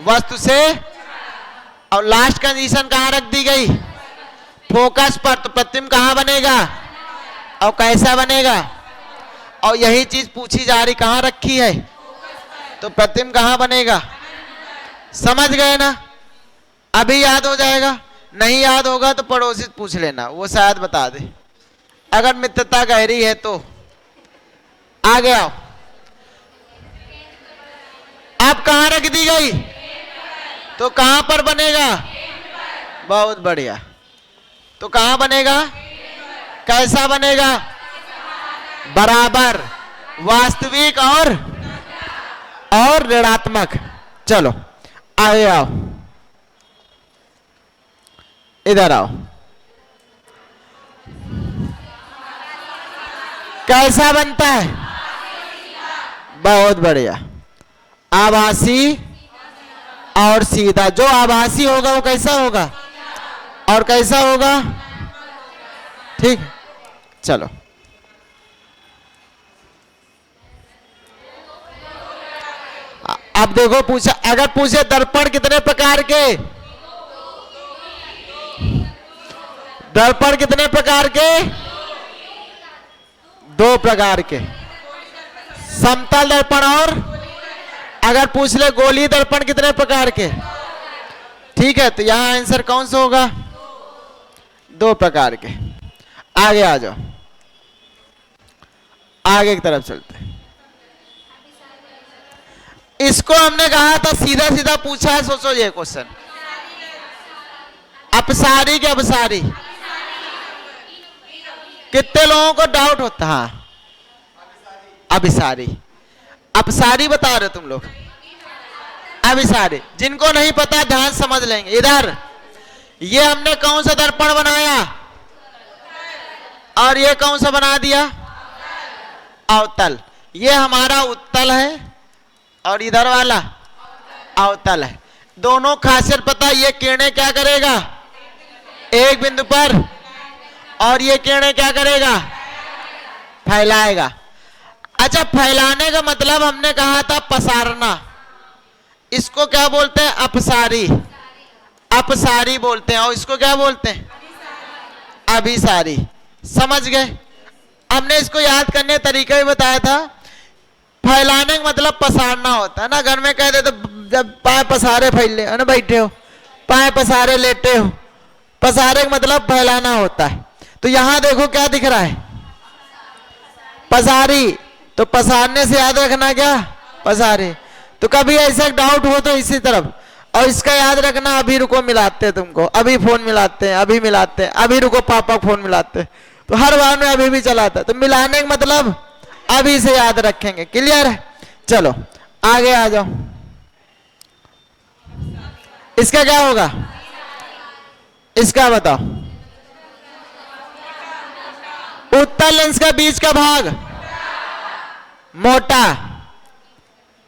वस्तु से। और लास्ट कंडीशन कहां रख दी गई? फोकस पर, तो प्रतिबिंब कहां बनेगा और कैसा बनेगा? और यही चीज पूछी जा रही, कहां रखी है तो प्रतिबिंब कहां बनेगा। समझ गए ना? अभी याद हो जाएगा, नहीं याद होगा तो पड़ोसी से पूछ लेना, वो शायद बता दे, अगर मित्रता गहरी है तो। आगे आओ। अब कहां रख दी गई तो कहां पर बनेगा? बहुत बढ़िया। तो कहां बनेगा? कैसा बनेगा? बराबर, वास्तविक और ऋणात्मक। चलो आगे आओ, इधर आओ। कैसा बनता है? बहुत बढ़िया। आभासी और सीधा। जो आभासी होगा वो कैसा होगा और कैसा होगा? ठीक। चलो अब देखो, पूछा, अगर पूछे दर्पण कितने प्रकार के, दर्पण कितने प्रकार के? 2 प्रकार के, समतल दर्पण और अगर पूछ ले गोलीय दर्पण कितने प्रकार के? ठीक है, तो यहां आंसर कौन सा होगा? 2 प्रकार के। आगे आ जाओ, आगे की तरफ चलते हैं। इसको हमने कहा था सीधा सीधा पूछा है, सोचो ये क्वेश्चन। अपसारी के अपसारी, कितने लोगों को डाउट होता है? हाँ, अभिसारी। अपसारी बता रहे तुम लोग, अभिसारी। जिनको नहीं पता ध्यान समझ लेंगे। इधर ये हमने कौन सा दर्पण बनाया और ये कौन सा बना दिया? अवतल। ये हमारा उत्तल है और इधर वाला अवतल है। दोनों खासियत पता, ये किरणें क्या करेगा? एक बिंदु पर, और ये किरणें क्या करेगा? फैलाएगा। अच्छा, फैलाने का मतलब हमने कहा था पसारना, इसको क्या बोलते हैं? अपसारी। अपसारी बोलते हैं। और इसको क्या बोलते हैं? अभिसारी। समझ गए? हमने इसको याद करने तरीका भी बताया था। फैलाने का मतलब पसारना होता है ना। घर में कहते तो जब पाए पसारे फैले है ना, बैठे हो, पाए पसारे लेटे हो, पसारे का मतलब फैलाना होता है। तो यहां देखो क्या दिख रहा है? पसारी। तो पसारने से याद रखना क्या? पसारे। तो कभी ऐसा डाउट हो तो इसी तरफ, और इसका याद रखना, अभी रुको मिलाते हैं तुमको, अभी फोन मिलाते हैं, अभी मिलाते हैं, अभी रुको पापा फोन मिलाते हैं। तो हर बार में अभी भी चलाता है। तो मिलाने का मतलब अभी से याद रखेंगे। क्लियर है? चलो आगे आ जाओ। इसका क्या होगा? इसका बताओ। उत्तल लेंस का बीच का भाग मोटा,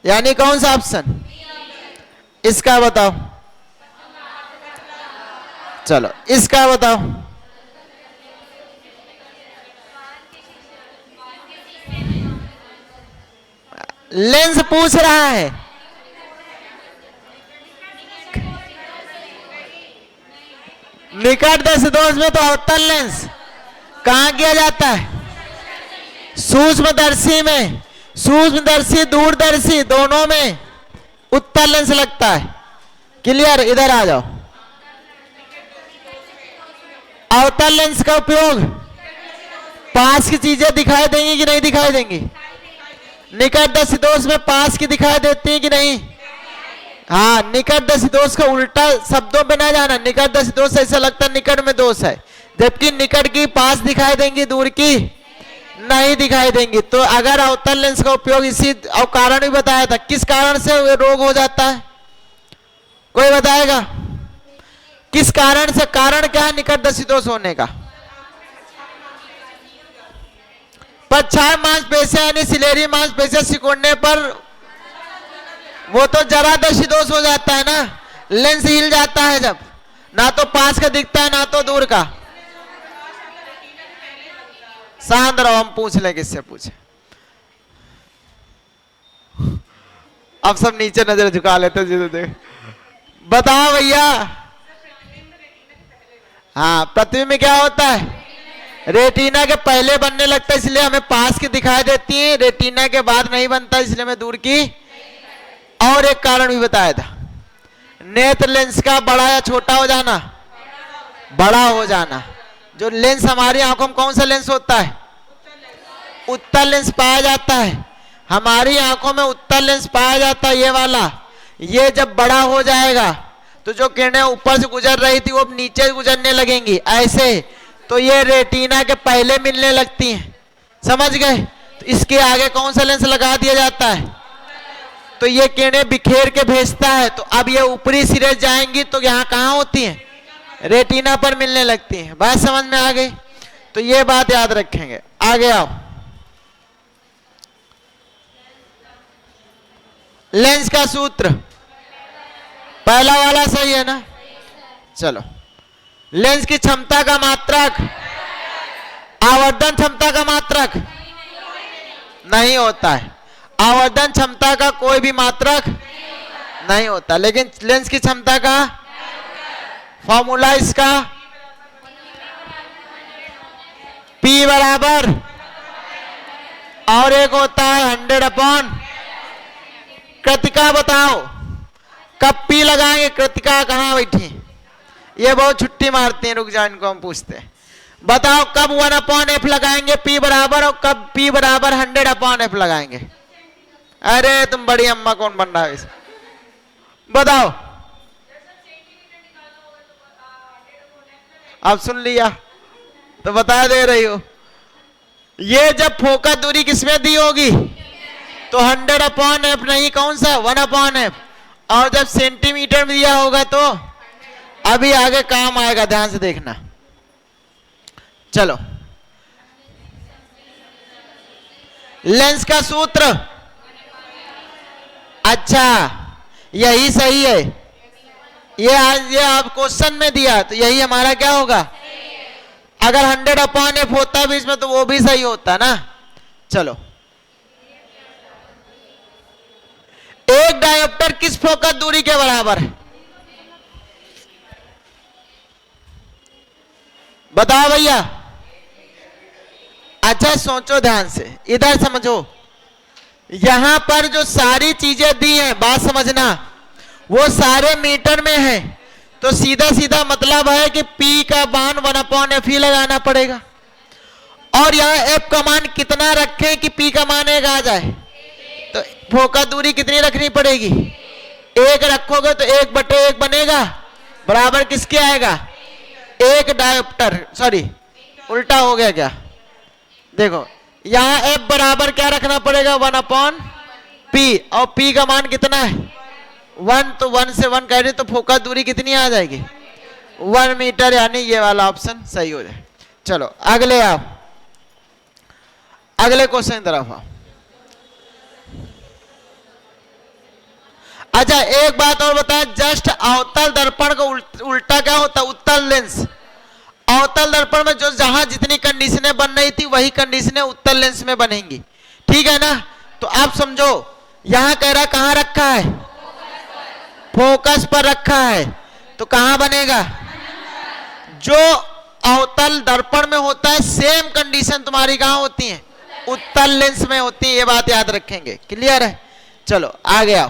यानी कौन सा ऑप्शन? इसका बताओ। चलो इसका बताओ। लेंस पूछ रहा है। निकट दर्शी में तो अवतल लेंस कहां किया जाता है? सूक्ष्मदर्शी में। सूक्ष्मदर्शी दूरदर्शी दोनों में उत्तल लेंस लगता है। क्लियर? इधर आ जाओ। अवतल लेंस का उपयोग पास की चीजें दिखाई देंगी कि नहीं दिखाई देंगी? निकटदर्शी दोष में पास की दिखाई देती है कि नहीं? हाँ, निकटदर्शी दोष का उल्टा शब्दों पे ना जाना। निकटदर्शी दोष ऐसा लगता है निकट में दोष है, जबकि निकट की पास दिखाई देंगी, दूर की नहीं दिखाई देंगी। तो अगर अवतल लेंस का उपयोग इसी, और कारण भी बताया था किस कारण से रोग हो जाता है, कोई बताएगा? किस कारण से? कारण क्या है निकटदर्शी दोष होने का? पश्चात मांसपेशियां यानी सिलेरी मांसपेशियां सिकुड़ने पर वो तो जरादर्शी दोष हो जाता है ना। लेंस हिल जाता है जब, ना तो पास का दिखता है ना तो दूर का। शांत रहो, हम पूछ ले किससे पूछे। अब सब नीचे नजर झुका लेते देख। बताओ भैया। हाँ, प्रतिबिंब में क्या होता है? रेटिना के पहले बनने लगता है, इसलिए हमें पास की दिखाई देती है। रेटिना के बाद नहीं बनता, इसलिए हमें दूर की। और एक कारण भी बताया था, नेत्र लेंस का बड़ा या छोटा हो जाना, बड़ा हो जाना। जो लेंस हमारी आंखों में कौन सा लेंस होता है? उत्तल लेंस पाया जाता है। हमारी आंखों में उत्तल लेंस पाया जाता है, ये वाला। ये जब बड़ा हो जाएगा तो जो किरणें ऊपर से गुजर रही थी वो नीचे गुजरने लगेंगी ऐसे। तो ये रेटिना के पहले मिलने लगती हैं। समझ गए? तो इसके आगे कौन सा लेंस लगा दिया जाता है? तो ये किरणें बिखेर के भेजता है। तो अब ये ऊपरी सिरे जाएंगी तो यहाँ कहाँ होती हैं? रेटिना पर मिलने लगती हैं। बात समझ में आ गई? तो ये बात याद रखेंगे। आगे आओ। लेंस का सूत्र पहला वाला सही है ना? चलो, लेंस की क्षमता का मात्रक आवर्धन क्षमता का मात्रक नहीं होता है। आवर्धन क्षमता का कोई भी मात्रक नहीं होता, लेकिन लेंस की क्षमता का फॉर्मूला इसका P बराबर, और एक होता है 100 अपॉन। कृतिका बताओ कब P लगाएंगे? कृतिका कहाँ बैठी? ये बहुत छुट्टी मारती हैं, रुक जाओ इनको हम पूछते हैं। बताओ कब 1 अपॉन एफ लगाएंगे P बराबर, और कब P बराबर 100 अपॉन एफ लगाएंगे? अरे तुम बड़ी अम्मा कौन बन रहा है इस? बताओ। अब सुन लिया तो बता दे रही हो। ये जब फोकस दूरी किसमें दी होगी तो 100 अपॉन एफ, नहीं कौन सा 1 अपॉन एफ। और जब सेंटीमीटर में दिया होगा तो अभी आगे काम आएगा, ध्यान से देखना। चलो, लेंस का सूत्र, अच्छा यही सही है। ये आप क्वेश्चन में दिया तो यही हमारा क्या होगा? अगर 100 अपॉन एफ होता बीच में तो वो भी सही होता ना। चलो, एक डायोप्टर किस फोकस दूरी के बराबर है? बताओ भैया। अच्छा सोचो ध्यान से, इधर समझो। यहां पर जो सारी चीजें दी हैं, बात समझना, वो सारे मीटर में है। तो सीधा सीधा मतलब है कि P का मान 1 अपॉन एफ ही लगाना पड़ेगा। और यहाँ F का मान कितना रखें कि P का मान 1 आ जाए? तो फोकस दूरी कितनी रखनी पड़ेगी? 1 रखोगे तो 1/1 बनेगा, बराबर किसके आएगा? एक डायोप्टर, सॉरी उल्टा हो गया क्या? देखो यहाँ F बराबर क्या रखना पड़ेगा? 1 अपॉन P, और P का मान कितना है? 1, तो 1 से 1 कह रहे तो फोकस दूरी कितनी आ जाएगी? 1 मीटर, यानी ये वाला ऑप्शन सही हो जाए। चलो अगले आओ, अगले क्वेश्चन की तरफ आओ। अच्छा एक बात और बताया, जस्ट अवतल दर्पण को उल्टा क्या होता है? उत्तल लेंस। अवतल दर्पण में जो जहां जितनी कंडीशनें बन रही थी वही कंडीशनें उत्तल लेंस में बनेंगी, ठीक है ना? तो आप समझो, यहां कह रहा कहां रखा है? फोकस पर रखा है, तो कहां बनेगा? जो अवतल दर्पण में होता है सेम कंडीशन तुम्हारी कहां होती है? उत्तल लेंस में होती है। ये बात याद रखेंगे, क्लियर है? चलो आगे आओ।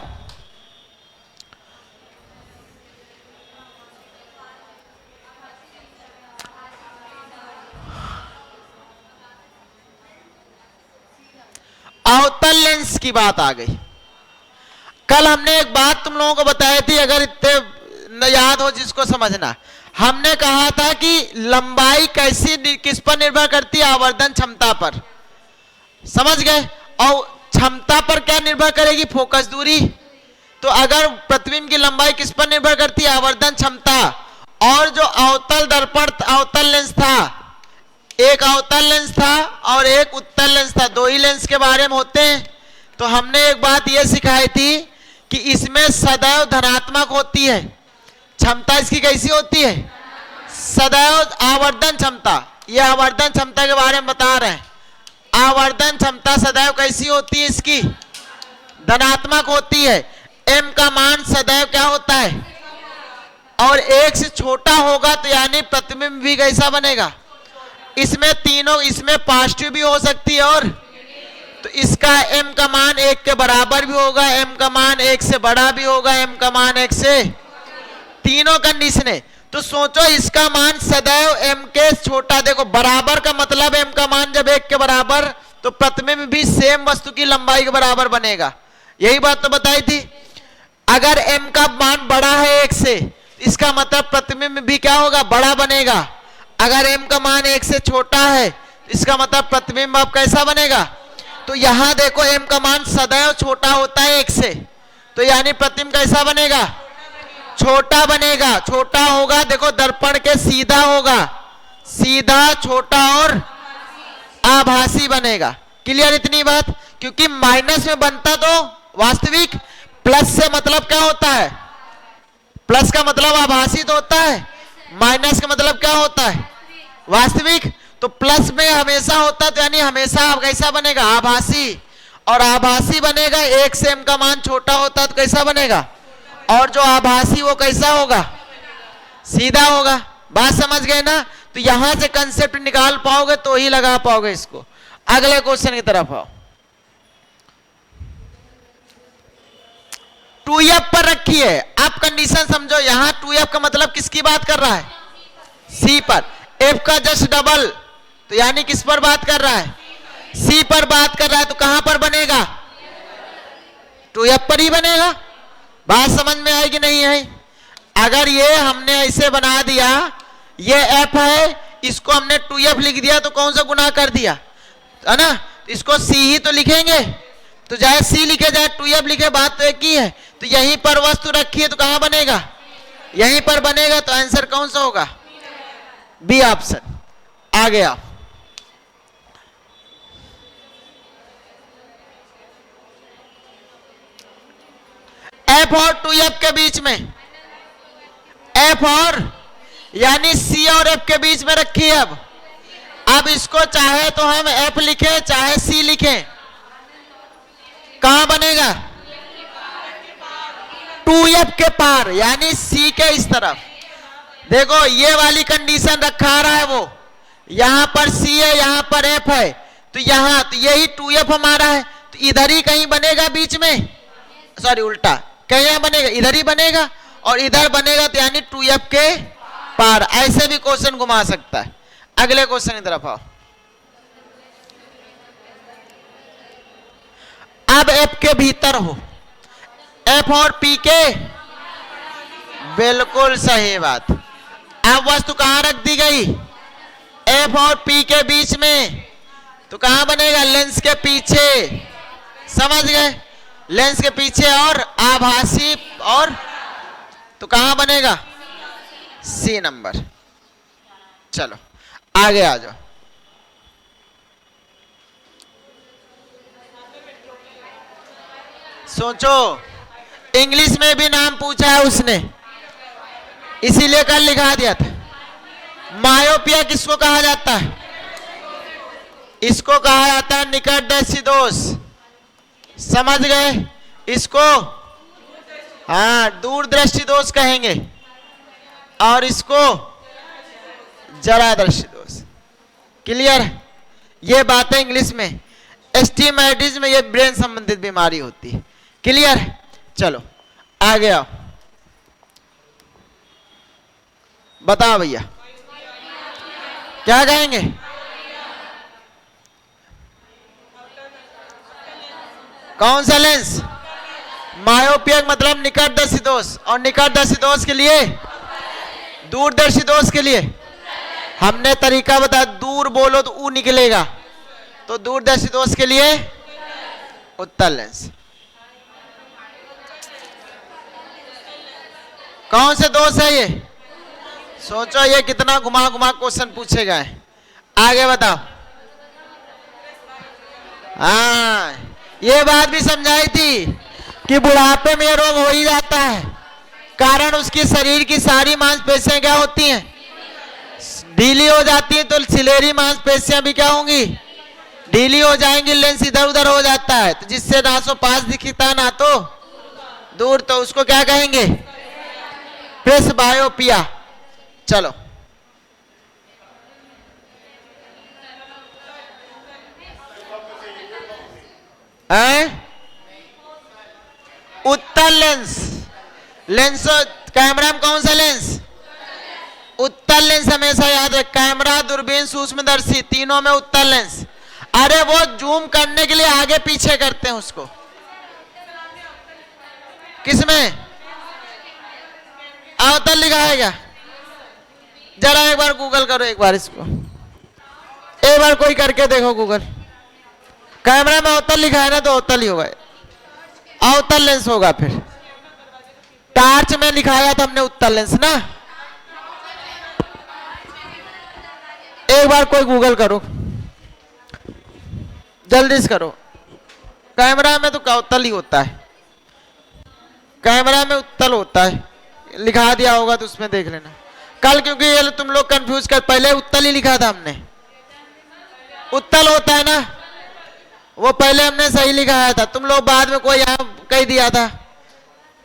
अवतल लेंस की बात आ गई। कल हमने एक बात तुम लोगों को बताई थी, अगर इतने याद हो जिसको समझना। हमने कहा था कि लंबाई कैसी किस पर निर्भर करती है? आवर्धन क्षमता पर, समझ गए? और क्षमता पर क्या निर्भर करेगी? फोकस दूरी। तो अगर प्रतिबिंब की लंबाई किस पर निर्भर करती है? आवर्धन क्षमता। और जो अवतल दर्पण अवतल लेंस था, एक अवतल लेंस था और एक उत्तल लेंस था, 2 ही लेंस के बारे में होते हैं। तो हमने एक बात यह सिखाई थी कि इसमें सदैव धनात्मक होती है क्षमता। इसकी कैसी होती है? सदैव आवर्धन क्षमता। यह आवर्धन क्षमता के बारे में बता रहे हैं। आवर्धन क्षमता सदैव कैसी होती है? इसकी धनात्मक होती है। m का मान सदैव क्या होता है? और 1 से छोटा होगा तो यानी प्रतिबिंब भी कैसा बनेगा? इसमें तीनों, इसमें पॉजिटिव भी हो सकती है, और तो इसका m का मान 1 के बराबर भी होगा, m का मान 1 से बड़ा भी होगा, m का मान 1 से, तीनों कंडीशनें। तो सोचो इसका मान सदैव m के छोटा, देखो बराबर का मतलब m का मान जब 1 के बराबर तो प्रतिबिंब भी सेम वस्तु की लंबाई के बराबर बनेगा। यही बात तो बताई थी। अगर m का मान बड़ा है 1 से, इसका मतलब प्रतिबिंब भी क्या होगा? बड़ा बनेगा। अगर m का मान 1 से छोटा है, इसका मतलब प्रतिबिंब अब कैसा बनेगा? तो यहां देखो m का मान सदैव छोटा होता है 1 से, तो यानी प्रतिबिंब कैसा बनेगा? छोटा बनेगा। छोटा होगा, देखो दर्पण के सीधा होगा, सीधा, छोटा और आभासी बनेगा। क्लियर इतनी बात? क्योंकि माइनस में बनता तो वास्तविक, प्लस से मतलब क्या होता है? प्लस का मतलब आभासी तो होता है, माइनस का मतलब क्या होता है? वास्तविक। तो प्लस में हमेशा होता है, तो यानी हमेशा कैसा बनेगा? आभासी। और आभासी बनेगा, 1 से m का मान छोटा होता है तो कैसा बनेगा? और जो आभासी वो कैसा होगा? सीधा होगा। बात समझ गए ना? तो यहां से कंसेप्ट निकाल पाओगे तो ही लगा पाओगे इसको। अगले क्वेश्चन की तरफ आओ। 2f पर रखी है, आप कंडीशन समझो। यहां 2f का मतलब किसकी बात कर रहा है? c पर। f का जस्ट डबल, तो यानी किस पर बात कर रहा है? c पर बात कर रहा है। तो कहां पर बनेगा? 2f पर ही बनेगा। बात समझ में आई कि नहीं आई? अगर ये हमने ऐसे बना दिया, ये f है, इसको हमने 2f लिख दिया, तो कौन सा गुना कर दिया, है ना? इसको c ही तो लिखेंगे। तो चाहे c लिखे चाहे 2f लिखे, बात तो एक ही है। तो यहीं पर वस्तु रखी है, तो कहां बनेगा? यहीं पर बनेगा। तो आंसर कौन सा होगा? B option. आ गया। f और 2f के बीच में, f और यानी c और f के बीच में रखी है। अब इसको चाहे तो हम f लिखें चाहे c लिखें, कहां बनेगा? 2f के पार, यानी c के इस तरफ। देखो ये वाली कंडीशन रखा रहा है वो, यहां पर c है, यहां पर f है, तो यहां तो यही 2f हमारा है, तो इधर ही कहीं बनेगा बीच में, सॉरी उल्टा, कहीं यहां बनेगा, इधर ही बनेगा और इधर बनेगा, तो यानी 2f के पार। ऐसे भी क्वेश्चन घुमा सकता है। अगले क्वेश्चन की तरफ आओ। अब f के भीतर हो, f और p के, बिल्कुल सही बात। अब वस्तु कहां रख दी गई? f और p के बीच में, तो कहां बनेगा? लेंस के पीछे। समझ गए? लेंस के पीछे और आभासी, और तो कहां बनेगा? C number. चलो आगे आ जाओ। सोचो, इंग्लिश में भी नाम पूछा है उसने, इसीलिए कल लिखा दिया था। मायोपिया किसको कहा जाता है? इसको कहा जाता है निकटदर्शी दोष। समझ गए? इसको हाँ दूरदृष्टि दोष कहेंगे, और इसको जरादर्शी दोष। क्लियर? ये बातें इंग्लिश में। एस्टिमेटिज्म में ये ब्रेन संबंधित बीमारी होती है। क्लियर? चलो आगे आओ। बताओ भैया क्या कहेंगे? कौन सा लेंस? मायोपिया मतलब निकटदर्शी दोष, और निकटदर्शी दोष के लिए, दूरदर्शी दोष के लिए हमने तरीका बताया, दूर बोलो तो ऊ निकलेगा, तो दूरदर्शी दोष के लिए उत्तल लेंस। कौन से दोष है ये? सोचो ये कितना घुमा घुमा क्वेश्चन पूछे गए। आगे बताओ। हाँ ये बात भी समझाई थी कि बुढ़ापे में रोग हो ही जाता है, कारण उसकी शरीर की सारी मांसपेशियां क्या होती हैं? ढीली हो जाती है, तो सिलेरी मांसपेशियां भी क्या होंगी? ढीली हो जाएंगी, लेंस इधर उधर हो जाता है, तो जिससे ना तो पास दिखता ना तो दूर, तो उसको क्या कहेंगे? प्रेसबायोपिया। चलो उत्तल लेंस, लेंस कैमरा में कौन सा लेंस? उत्तल लेंस हमेशा याद है। कैमरा, दूरबीन, सूक्ष्मदर्शी, तीनों में उत्तल लेंस। अरे वो जूम करने के लिए आगे पीछे करते हैं उसको, किसमें? अवतल लिखा है क्या? जरा एक बार गूगल करो, एक बार इसको एक बार कोई करके देखो गूगल। कैमरा में अवतल लिखा है ना, तो अवतल ही होगा, अवतल लेंस होगा। फिर टार्च में लिखाया था हमने उत्तल लेंस ना। एक बार कोई गूगल करो, जल्दी से करो। कैमरा में तो अवतल ही होता है, कैमरा में उत्तल होता है, लिखा दिया होगा तो उसमें देख लेना कल, क्योंकि ये तुम लोग कंफ्यूज कर, पहले उत्तल ही लिखा था हमने। उत्तल होता है ना, वो पहले हमने सही लिखाया था, तुम लोग बाद में कोई यहाँ कह दिया था।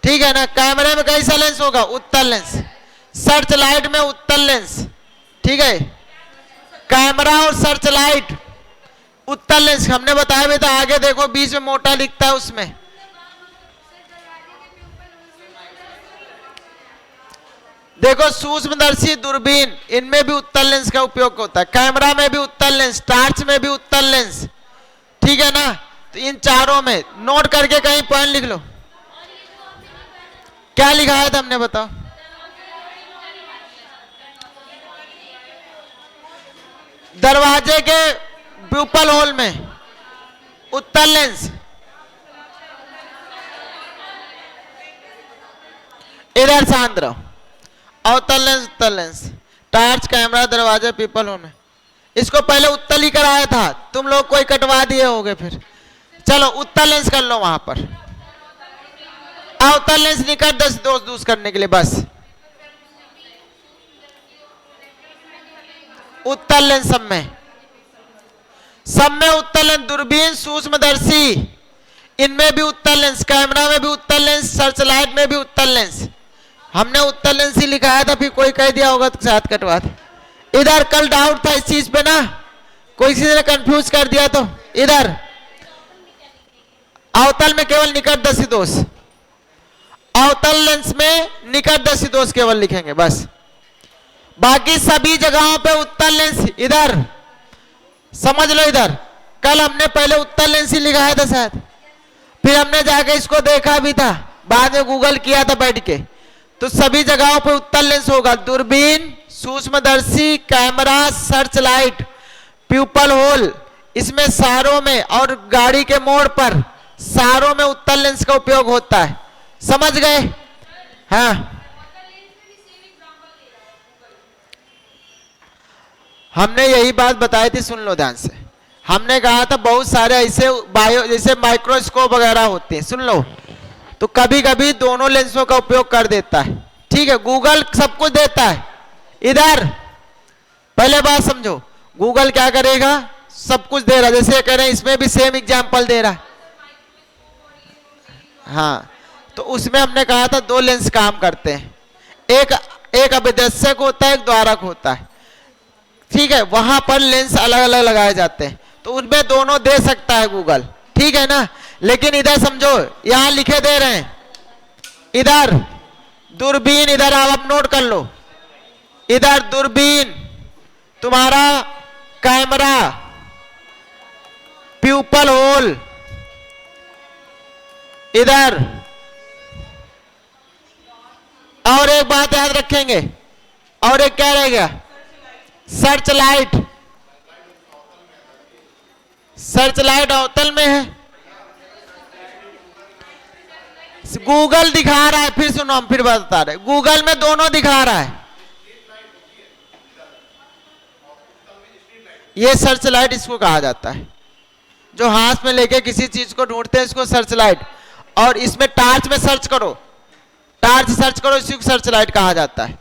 ठीक है ना? कैमरे में कैसा लेंस होगा? उत्तल लेंस। सर्च लाइट में उत्तल लेंस, ठीक है। कैमरा और सर्च लाइट, उत्तल लेंस हमने बताया भी था, आगे देखो बीच में मोटा दिखता है उसमें। देखो सूक्ष्मदर्शी दूरबीन, इनमें भी उत्तल लेंस का उपयोग होता है, कैमरा में भी उत्तल लेंस, टार्च में भी उत्तल लेंस, ठीक है ना। तो इन चारों में नोट करके कहीं पॉइंट लिख लो। क्या लिखा है था हमने, बताओ। दरवाजे के प्यूपल होल में उत्तल लेंस, इधर शांत रहो, अवतल लेंस, उत्तल लेंस, टार्च, कैमरा, दरवाजे, पीपल होल में। इसको पहले उत्तल ही कराया था, तुम लोग कोई कटवा दिए होगे फिर। चलो उत्तल लेंस कर लो वहां पर, अवतल लेंस निकट दस दोष दूस करने के लिए बस। उत्तल लेंस सब में उत्तल लेंस, दूरबीन, सूक्ष्मदर्शी, इनमें भी उत्तल लेंस, कैमरा में भी उत्तल लेंस, सर्च लाइट में भी उत्तल लेंस। हमने उत्तल लेंस ही लिखाया था, फिर कोई कह दिया होगा तो साथ कटवा दे। इधर कल डाउट था इस चीज पे ना, कोई किसी ने कंफ्यूज कर दिया तो इधर अवतल में केवल निकटदर्शी दोष, अवतल लेंस में निकटदर्शी दोष केवल लिखेंगे बस। बाकी सभी जगहों पे उत्तल लेंस, इधर समझ लो। इधर कल हमने पहले उत्तल लेंस ही लिखाया था शायद, फिर हमने जाके इसको देखा भी था, बाद में गूगल किया था बैठ के। तो सभी जगहों पे उत्तल लेंस होगा, दूरबीन, सूक्ष्मदर्शी, camera, search light, pupil hole, इसमें सारों में, और गाड़ी के मोड़ पर सारों में उत्तल लेंस का उपयोग होता है। समझ गए? हाँ, हमने यही बात बताई थी, सुन लो ध्यान से। हमने कहा था बहुत सारे ऐसे बायो जैसे माइक्रोस्कोप वगैरह होते हैं, सुन लो, तो कभी कभी दोनों लेंसों का उपयोग कर देता है, ठीक है। गूगल सब कुछ देता है, इधर पहले बात समझो, गूगल क्या करेगा, सब कुछ दे रहा है। जैसे कह रहे हैं इसमें भी सेम एग्जांपल दे रहा है, हाँ। तो उसमें हमने कहा था दो लेंस काम करते हैं, एक अभिदर्शक होता है, एक द्वारक होता है, ठीक है। वहां पर लेंस अलग अलग लगाए जाते हैं, तो उनमें दोनों दे सकता है गूगल, ठीक है ना। लेकिन इधर समझो, यहां लिखे दे रहे हैं, इधर दूरबीन, इधर आप नोट कर लो, इधर दूरबीन तुम्हारा, कैमरा, प्यूपल होल, इधर। और एक बात याद रखेंगे, और एक क्या रहेगा, सर्च लाइट। सर्च लाइट अवतल में है, गूगल दिखा रहा है, फिर सुनो हम फिर बता रहे, गूगल में दोनों दिखा रहा है। ये सर्च लाइट इसको कहा जाता है, जो हाथ में लेके किसी चीज को ढूंढते हैं, इसको सर्च लाइट। और इसमें टार्च में सर्च करो, टार्च सर्च करो, इसी को सर्च लाइट कहा जाता है।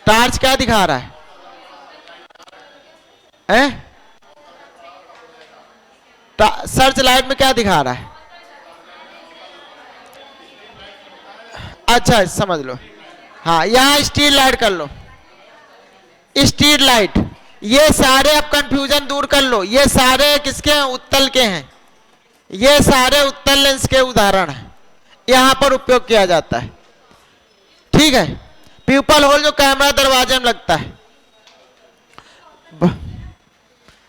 टार्च क्या दिखा रहा है? सर्च लाइट में क्या दिखा रहा है? अच्छा समझ लो, हाँ। यहां स्ट्रीट लाइट कर लो, स्ट्रीट लाइट। ये सारे अब कंफ्यूजन दूर कर लो, ये सारे किसके हैं? उत्तल के हैं। ये सारे उत्तल लेंस के उदाहरण हैं, यहां पर उपयोग किया जाता है, ठीक है। प्यूपल होल जो कैमरा दरवाजे में लगता है,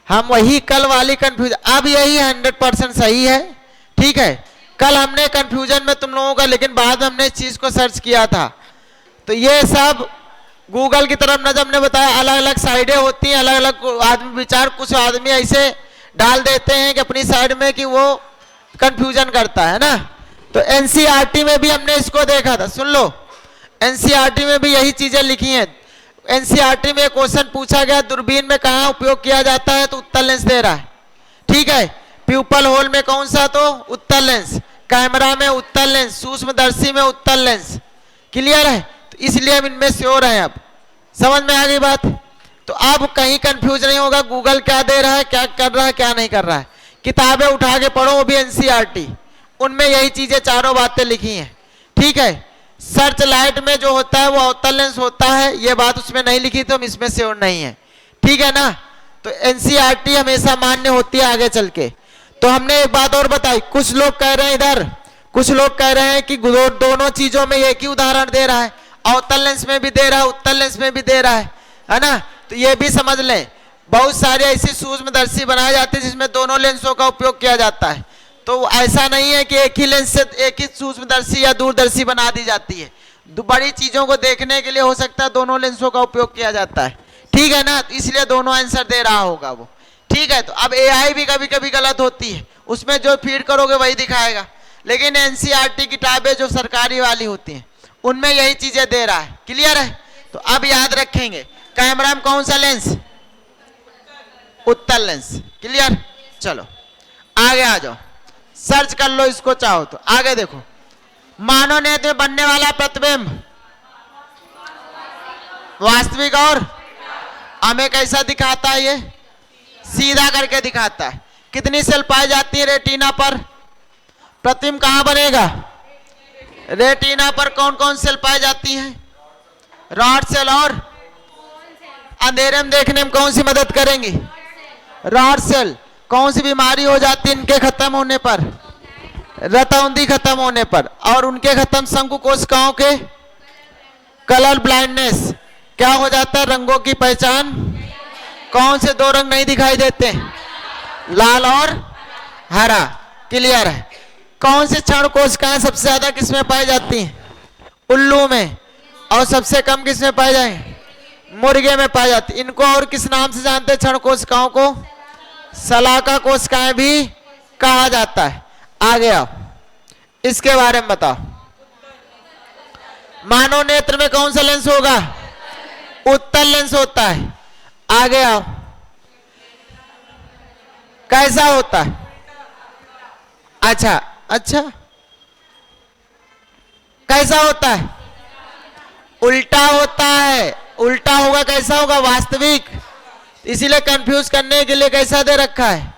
हम वही कल वाली कंफ्यूजन, अब यही 100% सही है, ठीक है। कल हमने कंफ्यूजन में तुम लोगों का, लेकिन बाद में हमने इस चीज को सर्च किया था, तो ये सब गूगल की तरफ न, जब हमने बताया अलग अलग साइडें होती हैं, अलग अलग आदमी विचार, कुछ आदमी ऐसे डाल देते हैं कि अपनी साइड में कि वो कंफ्यूजन करता है ना। तो एनसीईआरटी में भी हमने इसको देखा था, सुन लो, एनसीईआरटी में भी यही चीजें लिखी हैं। एनसीईआरटी में क्वेश्चन पूछा गया, दूरबीन में कहाँ उपयोग किया जाता है, तो उत्तल लेंस दे रहा है, ठीक है। प्यूपल होल में कौन सा, तो उत्तल लेंस। कैमरा में उत्तल लेंस, सूक्ष्मदर्शी में उत्तल लेंस, क्लियर है। तो इसलिए हम इनमें श्योर हैं, अब समझ में आ गई बात। तो अब कहीं कंफ्यूज नहीं होगा, गूगल क्या दे रहा है, क्या कर रहा है, क्या नहीं कर रहा है। किताबें उठा के पढ़ो, वो भी एनसीईआरटी, उनमें यही चीजें चारों बातें लिखी हैं, ठीक है। सर्च लाइट में जो होता है वो अवतल लेंस होता है, ये बात उसमें नहीं लिखी तो हम इसमें श्योर नहीं है, ठीक है ना। तो एनसीईआरटी हमेशा मान्य होती है आगे चल के। तो हमने एक बात और बताई, कुछ लोग कह रहे हैं इधर, कुछ लोग कह रहे हैं कि दोनों चीजों में एक ही उदाहरण दे रहा है, अवतल लेंस में भी दे रहा है, उत्तल लेंस में भी दे रहा है ना। तो ये भी समझ लें, बहुत सारे ऐसी सूक्ष्मदर्शी बनाए जाते हैं जिसमें दोनों लेंसों का उपयोग किया जाता है। तो ऐसा नहीं है कि एक ही लेंस से एक ही सूक्ष्मदर्शी या दूरदर्शी बना दी जाती है, बड़ी चीजों को देखने के लिए हो सकता है दोनों लेंसों का उपयोग किया जाता है, ठीक है ना। तो इसलिए दोनों आंसर दे रहा होगा वो, ठीक है। तो अब एआई भी कभी कभी गलत होती है, उसमें जो फीड करोगे वही दिखाएगा, लेकिन एनसीईआरटी किताबें जो सरकारी वाली होती हैं उनमें यही चीजें दे रहा है, क्लियर है। तो अब याद रखेंगे कैमरा में कौन सा लेंस, उत्तल लेंस, क्लियर। चलो आगे आ जाओ, सर्च कर लो इसको चाहो तो। आगे देखो, मानव नेत्र में बनने वाला प्रतिबिंब वास्तविक और हमें कैसा दिखाता है, ये सीधा करके दिखाता है। कितनी सेल पाई जाती है रेटिना पर, प्रतिबिंब कहां बनेगा, रेटिना पर कौन कौन सेल पाई जाती है, रॉड सेल, और अंधेरे में देखने में कौन सी मदद करेंगी, रॉड सेल। कौन सी बीमारी हो जाती है इनके खत्म होने पर, रतौंधी खत्म होने पर, और उनके खत्म शंकु कोशिकाओं के कलर ब्लाइंडनेस, क्या हो जाता है, रंगों की पहचान, कौन से दो रंग नहीं दिखाई देते, लाल और हरा, क्लियर है। कौन से क्षण कोशिकाएं सबसे ज्यादा किसमें पाई जाती हैं, उल्लू में, और सबसे कम किसमें पाई जाएंगे, मुर्गे में पाई जाती। इनको और किस नाम से जानते हैं, क्षण कोशिकाओं को शलाका कोशिकाएं भी कहा जाता है। आगे आओ, इसके बारे में बताओ। मानव नेत्र में कौन सा लेंस होगा, उत्तल लेंस होता है। आगे आओ, कैसा होता है, अच्छा अच्छा, कैसा होता है, उल्टा होता है। उल्टा होगा, कैसा होगा, वास्तविक। इसीलिए कंफ्यूज करने के लिए कैसा दे रखा है,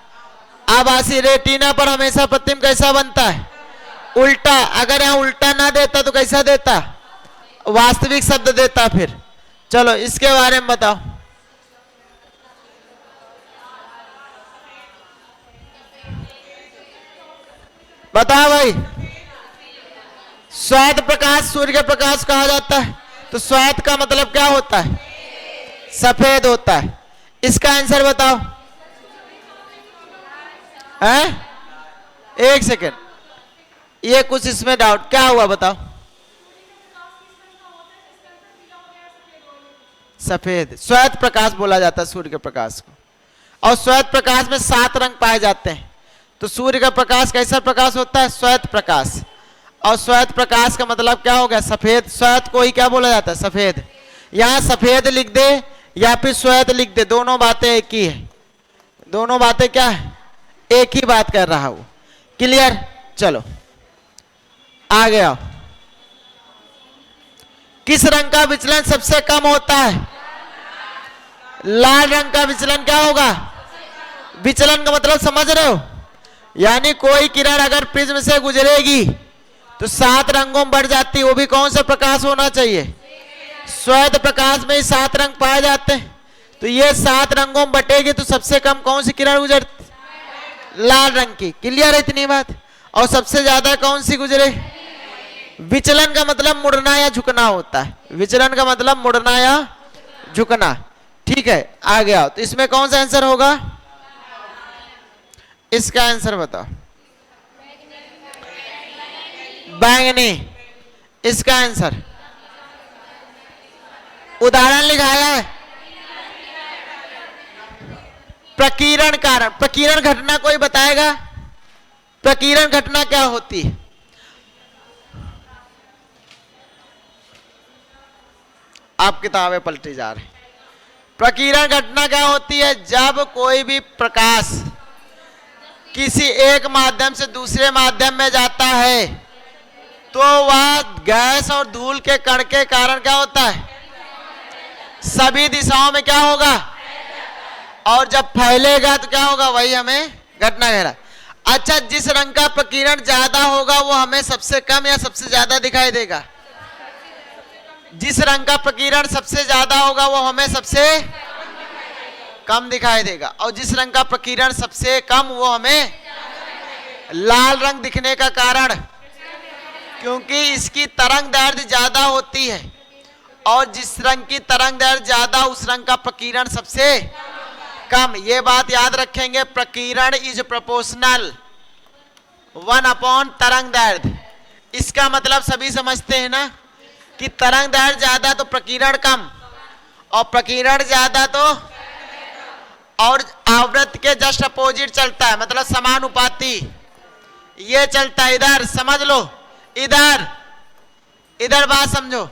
आभासी। रेटिना पर हमेशा प्रतिबिंब कैसा बनता है, उल्टा। अगर यहां उल्टा ना देता तो कैसा देता, वास्तविक शब्द देता। फिर चलो इसके बारे में बताओ। बताओ भाई, श्वेत प्रकाश सूर्य के प्रकाश कहा जाता है, तो श्वेत का मतलब क्या होता है, सफेद होता है। इसका आंसर बताओ, हैं? एक सेकेंड, ये कुछ इसमें डाउट क्या हुआ, बताओ। सफेद, श्वेत प्रकाश बोला जाता है सूर्य के प्रकाश को, और श्वेत प्रकाश में 7 रंग पाए जाते हैं। तो सूर्य का प्रकाश कैसा प्रकाश होता है, श्वेत प्रकाश। और श्वेत प्रकाश का मतलब क्या हो गया, सफेद। श्वेत को ही क्या बोला जाता है, सफेद। यहां सफेद लिख दे या फिर श्वेत लिख दे, दोनों बातें एक ही है, दोनों बातें क्या है, एक ही बात कर रहा हूं, क्लियर। चलो आगे आओ, किस रंग का विचलन सबसे कम होता है, लाल रंग का विचलन क्या होगा, विचलन का मतलब समझ रहे हो, यानी कोई किरण अगर प्रिज्म से गुजरेगी तो 7 रंगों में बढ़ जाती है। वो भी कौन सा प्रकाश होना चाहिए, श्वेत प्रकाश में ही 7 रंग पाए जाते हैं। तो ये 7 रंगों में बटेगी तो सबसे कम कौन सी किरण गुजरती, लाल रंग की, क्लियर है इतनी बात। और सबसे ज्यादा कौन सी गुजरे, विचलन का मतलब मुड़ना या झुकना होता है, विचलन का मतलब मुड़ना या झुकना, ठीक है। आगे आओ, तो इसमें कौन सा आंसर होगा, इसका आंसर बताओ, बैंगनी। इसका आंसर उदाहरण लिखाया है, प्रकीर्ण कारण। प्रकीर्ण घटना कोई बताएगा, प्रकीर्ण घटना क्या होती है, आप किताबें पलटी जा रहे। प्रकीर्ण घटना क्या होती है, जब कोई भी प्रकाश किसी एक माध्यम से दूसरे माध्यम में जाता है तो वह गैस और धूल के कण के कारण क्या होता है, सभी दिशाओं में क्या होगा, और जब फैलेगा तो क्या होगा, वही हमें घटना कह रहा है। अच्छा, जिस रंग का प्रकीर्ण ज्यादा होगा वो हमें सबसे कम या सबसे ज्यादा दिखाई देगा, जिस रंग का प्रकीर्णन सबसे ज्यादा होगा वो हमें सबसे कम दिखाई देगा, और जिस रंग का प्रकीर्णन सबसे कम वो हमें लाल रंग दिखने का कारण, क्योंकि इसकी तरंग दैर्ध्य ज्यादा होती है, और जिस रंग की तरंग दैर्ध्य ज्यादा उस रंग का प्रकीर्णन सबसे कम। ये बात याद रखेंगे, प्रकीर्णन इज प्रोपोर्शनल 1 तरंग दैर्ध्य। इसका मतलब सभी समझते हैं ना कि तरंग दैर्ध्य ज्यादा तो प्रकीर्णन कम, और प्रकीर्णन ज्यादा तो, और आवृत्ति के जस्ट अपोजिट चलता है, मतलब समानुपाती ये चलता है। इधर समझ लो, इधर बात समझो।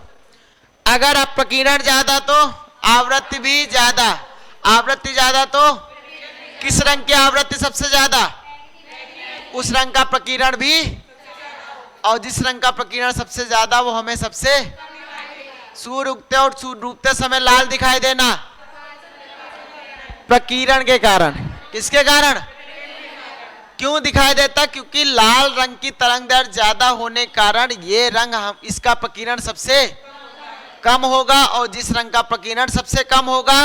अगर आप प्रकीर्णन ज्यादा तो आवृत्ति भी ज्यादा, आवृत्ति ज्यादा तो किस रंग की आवृत्ति सबसे ज्यादा, उस रंग का प्रकीर्णन भी, और जिस रंग का प्रकीर्णन सबसे ज्यादा वो हमें सबसे, सूर्य उगते और सूर्य डूबते समय लाल दिखाई देना प्रकीर्णन के कारण। किसके कारण? क्यों दिखाई देता? क्योंकि लाल रंग की तरंग दैर्ध्य ज्यादा होने कारण ये रंग हम, इसका प्रकीर्णन सबसे कम होगा, और जिस रंग का प्रकीर्णन सबसे कम होगा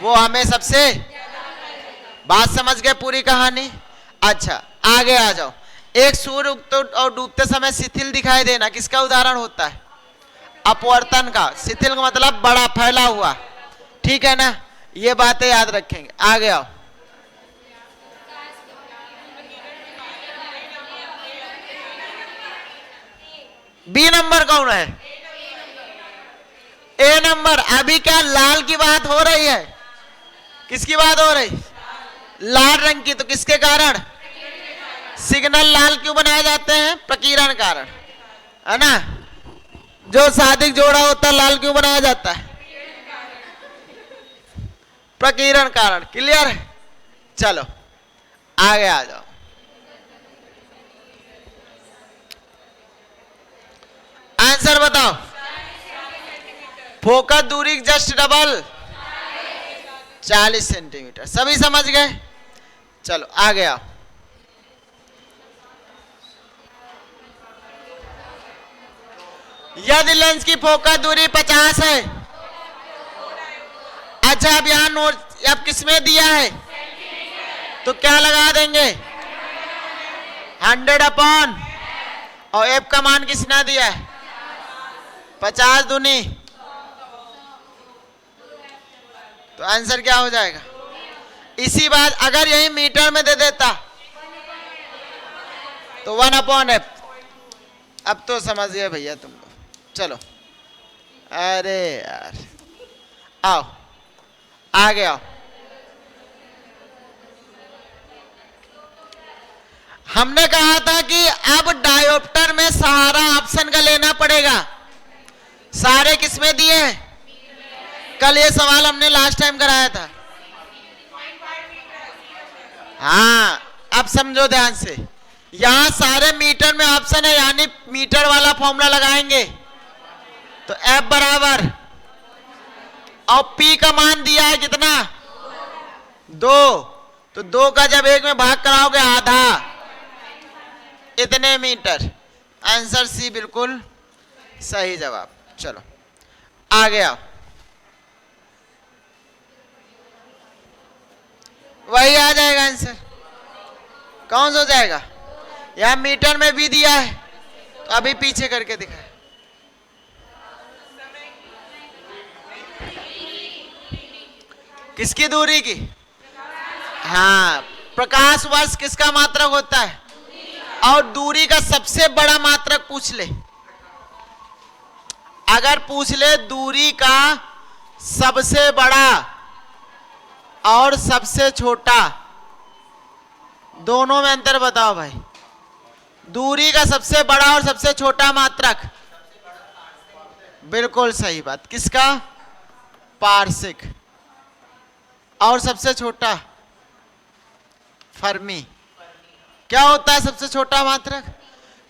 वो हमें सबसे। बात समझ गए पूरी कहानी? अच्छा आगे आ जाओ। एक सूर्य उगते और डूबते समय शिथिल दिखाई देना किसका उदाहरण होता है? अपवर्तन का। शिथिल का मतलब बड़ा फैला हुआ, ठीक है ना? ये बातें याद रखेंगे। आगे आओ। बी नंबर कौन है? ए नंबर। अभी क्या लाल की बात हो रही है? किसकी बात हो रही? लाल रंग की। तो किसके कारण? सिग्नल लाल क्यों बनाए जाते हैं? प्रकीर्णन कारण, है ना? जो सादिक जोड़ा होता है लाल क्यों बनाया जाता है? प्रकीर्णन कारण। क्लियर है? चलो आगे आ जाओ। आंसर बताओ। फोकस दूरी जस्ट डबल 40 सेंटीमीटर। सभी समझ गए? चलो आगे आओ। यदि लेंस की फोकस दूरी 50 है, अच्छा अब यहां नोट अब किसमें दिया है तो क्या लगा देंगे? 100 और एफ का मान किसने दिया है? 50 दूनी। तो आंसर क्या हो जाएगा? इसी बात अगर यही मीटर में दे देता तो 1/f। अब तो समझ गए भैया तुम लोग। चलो अरे यार आओ आगे आओ। हमने कहा था कि अब डायोप्टर में सहारा ऑप्शन का लेना पड़ेगा। सारे किसमें दिए हैं? कल ये सवाल हमने लास्ट टाइम कराया था। हाँ अब समझो ध्यान से, यहां सारे मीटर में ऑप्शन है, यानी मीटर वाला फॉर्मूला लगाएंगे तो F बराबर, और P का मान दिया है कितना? 2। तो 2 का जब 1 में भाग कराओगे आधा, इतने मीटर। आंसर सी बिल्कुल सही जवाब। चलो आगे आओ। वही आ जाएगा आंसर। कौन सा हो जाएगा? यहां मीटर में भी दिया है तो अभी पीछे करके दिखाए। किसकी दूरी की? हाँ, प्रकाश वर्ष किसका मात्रक होता है? और दूरी का सबसे बड़ा मात्रक पूछ ले। अगर पूछ ले दूरी का सबसे बड़ा और सबसे छोटा, दोनों में अंतर बताओ भाई। दूरी का सबसे बड़ा और सबसे छोटा मात्रक, बिल्कुल सही बात। किसका? पारसिक। और सबसे छोटा? फर्मी। क्या होता है सबसे छोटा मात्रक?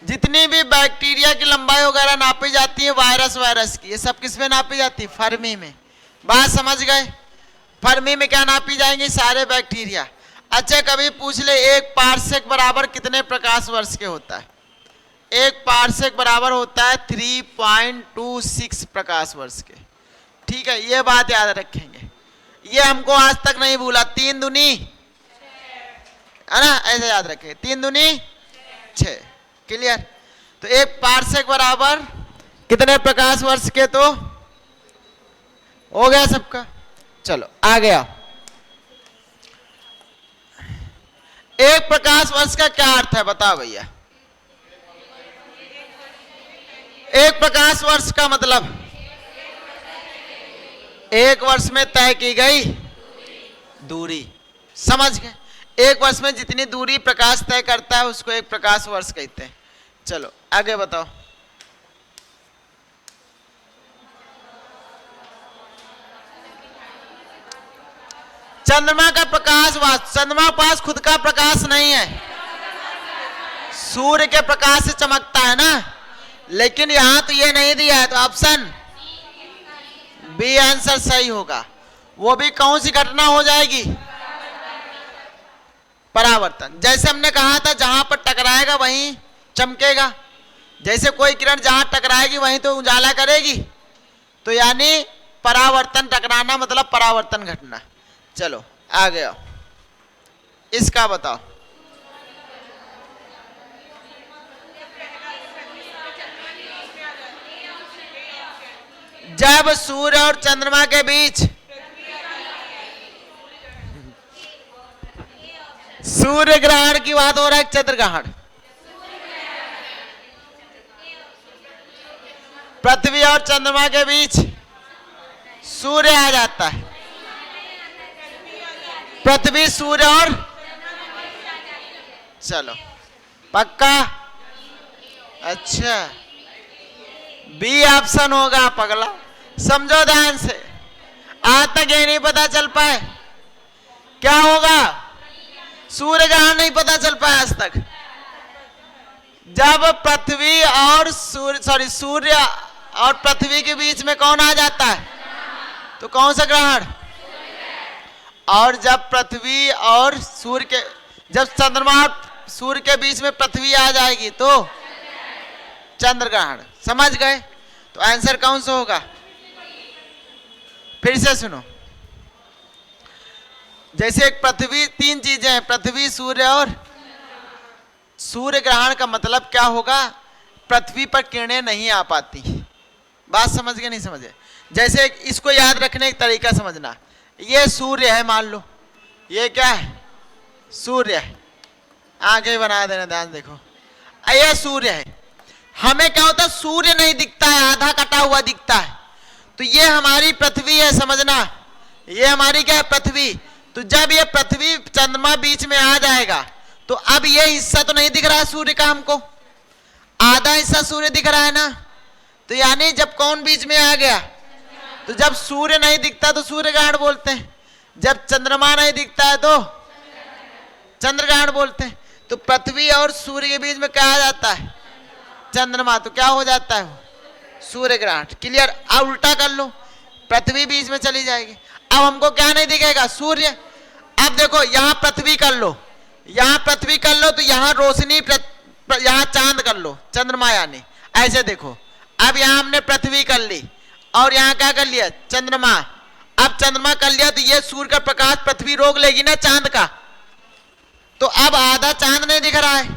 जितनी भी बैक्टीरिया की लंबाई वगैरह नापी जाती है, वायरस की, ये सब किस में नापी जाती है? फर्मी में। बात समझ गए? फर्मी में क्या नापी जाएंगी? सारे बैक्टीरिया। अच्छा कभी पूछ ले एक पारसेक बराबर कितने प्रकाश वर्ष के होता है? एक पारसेक बराबर होता है 3.26 प्रकाश वर्ष के। ठीक है, ये बात याद रखेंगे, ये हमको आज तक नहीं भूला। 3 दूनी है ना, ऐसे याद रखें, 3 दूनी 6। क्लियर? तो एक पारसेक बराबर कितने प्रकाश वर्ष के, तो हो गया सबका। चलो आ गया। एक प्रकाश वर्ष का क्या अर्थ है बताओ भैया? एक प्रकाश वर्ष का मतलब एक वर्ष में तय की गई दूरी। समझ गए? एक वर्ष में जितनी दूरी प्रकाश तय करता है उसको एक प्रकाश वर्ष कहते हैं। चलो आगे बताओ। चंद्रमा का प्रकाश, चंद्रमा के पास खुद का प्रकाश नहीं है, सूर्य के प्रकाश से चमकता है ना। लेकिन यहां तो ये नहीं दिया है, तो ऑप्शन बी आंसर सही होगा। वो भी कौन सी घटना हो जाएगी? परावर्तन। जैसे हमने कहा था जहां पर टकराएगा वहीं चमकेगा। जैसे कोई किरण जहां टकराएगी वहीं तो उजाला करेगी, तो यानी परावर्तन, टकराना मतलब परावर्तन घटना। चलो आ गया, इसका बताओ। जब सूर्य और चंद्रमा के बीच, सूर्य ग्रहण की बात हो रहा है, चंद्र ग्रहण, पृथ्वी और चंद्रमा के बीच सूर्य आ जाता है। पृथ्वी, सूर्य और, चलो पक्का? अच्छा, बी ऑप्शन होगा पगला। समझो ध्यान से, आज तक ये नहीं पता चल पाए क्या होगा, सूर्य ग्रहण नहीं पता चल पाया आज तक। जब पृथ्वी और सूर्य और पृथ्वी के बीच में कौन आ जाता है, तो कौन सा ग्रहण? और जब पृथ्वी और सूर्य के, जब चंद्रमा और सूर्य के बीच में पृथ्वी आ जाएगी तो चंद्र ग्रहण। समझ गए? तो आंसर कौन सा होगा? फिर से सुनो, जैसे पृथ्वी, 3 चीजें हैं, पृथ्वी, सूर्य और, सूर्य ग्रहण का मतलब क्या होगा? पृथ्वी पर किरणें नहीं आ पाती। बात समझ गए नहीं समझे? जैसे इसको याद रखने का तरीका समझना, ये सूर्य है मान लो, ये क्या है? सूर्य है। आंखें बना देना, ध्यान देखो, ये सूर्य है। हमें क्या होता है, सूर्य नहीं दिखता है, आधा कटा हुआ दिखता है, तो ये हमारी पृथ्वी है, समझना, ये हमारी क्या है? पृथ्वी। तो जब ये पृथ्वी चंद्रमा बीच में आ जाएगा तो अब ये हिस्सा तो नहीं दिख रहा है सूर्य का, हमको आधा हिस्सा सूर्य दिख रहा है ना। तो यानी जब कौन बीच में आ गया, तो जब सूर्य नहीं दिखता तो सूर्य ग्रहण बोलते हैं, जब चंद्रमा नहीं दिखता है तो चंद्र ग्रहण बोलते हैं। तो पृथ्वी और सूर्य के बीच में क्या आ जाता है? चंद्रमा। तो क्या हो जाता है? सूर्य ग्रहण। क्लियर? अब उल्टा कर लो, पृथ्वी बीच में चली जाएगी, अब हमको क्या नहीं दिखेगा? सूर्य। अब देखो यहां पृथ्वी कर लो, यहां पृथ्वी कर लो, तो यहां रोशनी, यहां चांद कर लो, चंद्रमा यानी, ऐसे देखो। अब यहां हमने पृथ्वी कर ली और यहां क्या कर लिया? चंद्रमा। अब चंद्रमा कर लिया तो ये सूर्य का प्रकाश पृथ्वी रोक लेगी ना चांद का, तो अब आधा चांद नहीं दिख रहा है।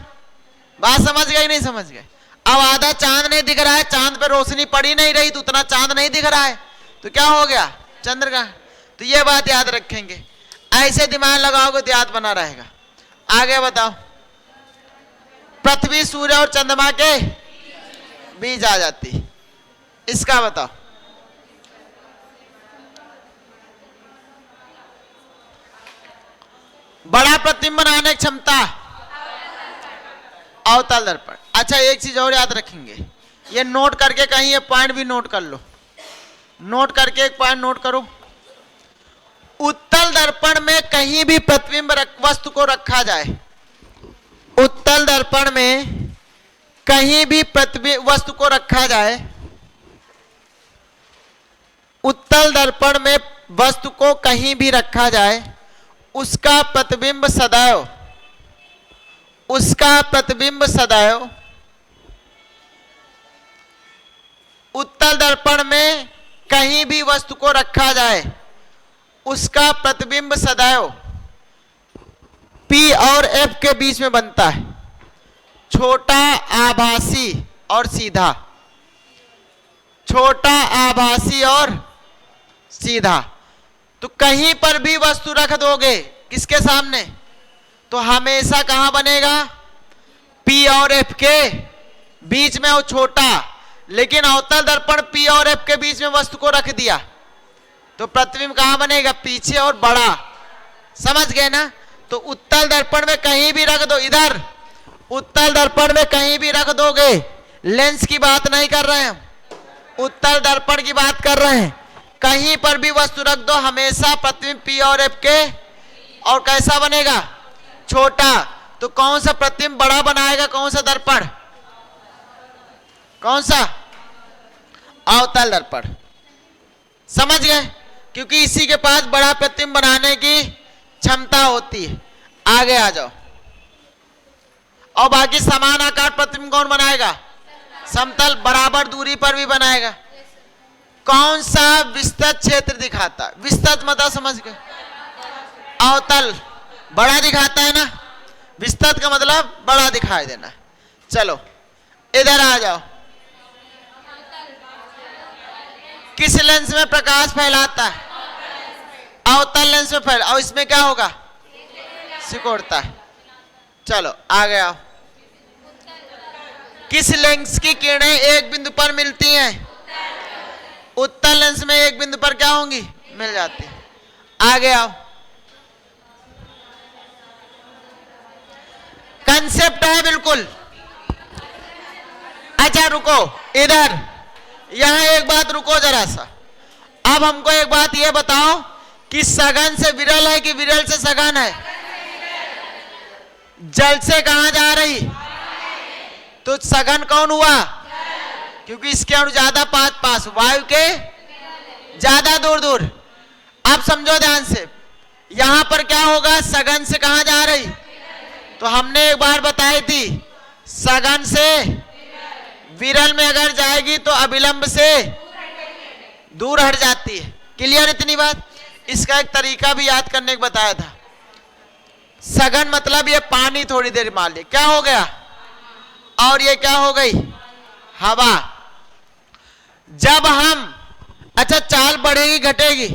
बात समझ गए नहीं समझ गए? अब आधा चांद नहीं दिख रहा है, चांद पे रोशनी पड़ी नहीं रही तो उतना चांद नहीं दिख रहा है, तो क्या हो गया? चंद्र ग्रहण। तो ये बात याद रखेंगे, ऐसे दिमाग लगाओगे तो याद बना रहेगा। आगे बताओ, पृथ्वी, सूर्य और चंद्रमा के बीच आ जाती, इसका बताओ। बड़ा प्रतिबिंब बनाने की क्षमता, अवतल दर्पण। अच्छा एक चीज और याद रखेंगे, ये नोट करके कहीं, ये पॉइंट भी नोट कर लो, नोट करके एक पॉइंट नोट करो। उत्तल दर्पण में कहीं भी प्रतिबिंब वस्तु को रखा जाए, उत्तल दर्पण में कहीं भी प्रतिबिंब वस्तु को रखा जाए, उत्तल दर्पण में वस्तु को कहीं भी रखा जाए, उसका प्रतिबिंब सदैव, उसका प्रतिबिंब सदैव उत्तल दर्पण में कहीं भी वस्तु को रखा जाए उसका प्रतिबिंब सदैव P और F के बीच में बनता है, छोटा, आभासी और सीधा। छोटा, आभासी और सीधा। तो कहीं पर भी वस्तु रख दोगे किसके सामने तो हमेशा कहां बनेगा, P और F के बीच में, वो छोटा। लेकिन अवतल दर्पण P और F के बीच में वस्तु को रख दिया तो प्रतिबिंब कहां बनेगा, पीछे और बड़ा। समझ गए ना। तो उत्तल दर्पण में कहीं भी रख दो, इधर उत्तल दर्पण में कहीं भी रख दोगे, लेंस की बात नहीं कर रहे हैं, उत्तल दर्पण की बात कर रहे हैं। कहीं पर भी वस्तु रख दो, हमेशा प्रतिबिंब P और F के, और कैसा बनेगा, छोटा। तो कौन सा प्रतिबिंब बड़ा बनाएगा, कौन सा दर्पण, कौन सा, अवतल दर्पण। समझ गए, क्योंकि इसी के पास बड़ा प्रतिबिंब बनाने की क्षमता होती है। आगे आ जाओ। और बाकी समान आकार प्रतिबिंब कौन बनाएगा, समतल, बराबर दूरी पर भी बनाएगा। कौन सा विस्तृत क्षेत्र दिखाता है, विस्तृत मतलब समझ गए, अवतल बड़ा दिखाता है ना, विस्तृत का मतलब बड़ा दिखाई देना। चलो इधर आ जाओ। किस लेंस में प्रकाश फैलाता है, अवतल लेंस में फैला, और इसमें क्या होगा, सिकुड़ता है। चलो आगे आओ। किस लेंस की किरणें एक बिंदु पर मिलती हैं, उत्तल लेंस में एक बिंदु पर क्या होंगी, मिल जाती है। आगे आओ। कंसेप्ट है बिल्कुल। अच्छा रुको इधर, यहां एक बात रुको जरा सा। अब हमको एक बात ये बताओ कि सघन से विरल है कि विरल से सघन है, जल से कहां जा रही, तो सघन कौन हुआ, क्योंकि इसके अणु ज्यादा पास पास, वायु के ज्यादा दूर दूर। अब समझो ध्यान से, यहां पर क्या होगा, सघन से कहां जा रही, तो हमने एक बार बताई थी, सघन से विरल में अगर जाएगी तो अविलंब से दूर हट जाती है। क्लियर इतनी बात। इसका एक तरीका भी याद करने को बताया था। सघन मतलब ये पानी, थोड़ी देर मान लिया क्या हो गया, और ये क्या हो गई, हवा। जब हम, अच्छा चाल बढ़ेगी घटेगी,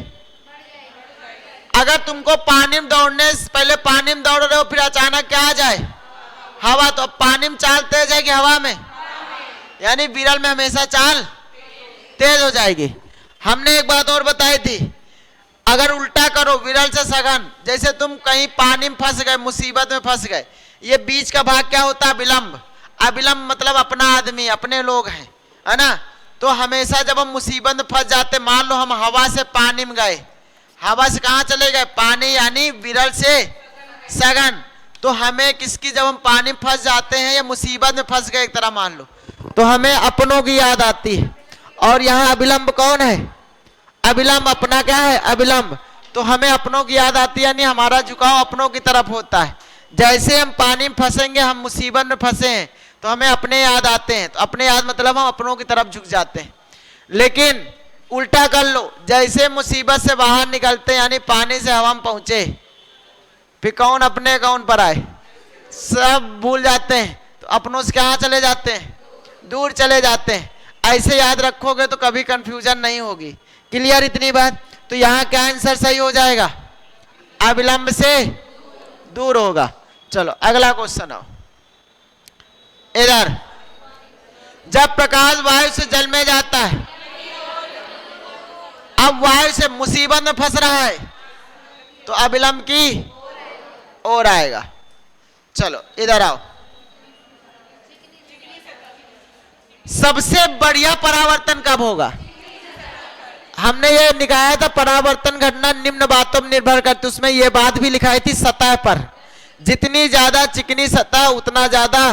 अगर तुमको पानी में दौड़ने से पहले पानी में दौड़ रहे हो, फिर अचानक क्या आ जाए, हवा, तो पानी में चाल तेज है कि हवा में, यानी विरल में हमेशा चाल तेज हो जाएगी। हमने एक बात और बताई थी, अगर उल्टा करो विरल से सघन, जैसे तुम कहीं पानी में फंस गए, मुसीबत में फंस गए, ये बीच का भाग क्या होता है, विलंब। अविलंब मतलब अपना आदमी, अपने लोग हैं, है ना। तो हमेशा जब हम मुसीबत में फंस जाते, मान लो हम हवा से पानी में गए, हवा से कहां चले गए, पानी, यानी विरल से सघन। तो हमें किसकी, जब हम पानी में फंस जाते हैं या मुसीबत में फंस गए एक तरह मान लो, तो हमें अपनों की याद आती है। और यहाँ अविलंब कौन है, अविलंब अपना क्या है, अविलंब। तो हमें अपनों की याद आती है, यानी हमारा झुकाव अपनों की तरफ होता है। जैसे हम पानी में फंसेंगे, हम मुसीबत में फंसे हैं, तो हमें अपने याद आते हैं, तो अपने याद मतलब हम अपनों की तरफ झुक जाते हैं। लेकिन उल्टा कर लो, जैसे मुसीबत से बाहर निकलते हैं, यानी पानी से हवा में पहुंचे, फिर कौन अपने कौन पर आए, सब भूल जाते हैं, तो अपनों से कहां चले जाते हैं, दूर चले जाते हैं। ऐसे याद रखोगे तो कभी कंफ्यूजन नहीं होगी। क्लियर इतनी बात। तो यहाँ क्या आंसर सही हो जाएगा, अविलंब से दूर होगा। चलो अगला क्वेश्चन आओ। इधर, जब प्रकाश वायु से जल में जाता है, अब वायु से मुसीबत में फंस रहा है, तो अविलंब की ओर आएगा। चलो इधर आओ। सबसे बढ़िया परावर्तन कब होगा, हमने ये निकाला था, परावर्तन घटना निम्न बातों में निर्भर करती। उसमें ये बात भी लिखाई थी, सतह पर जितनी ज्यादा चिकनी सतह उतना ज्यादा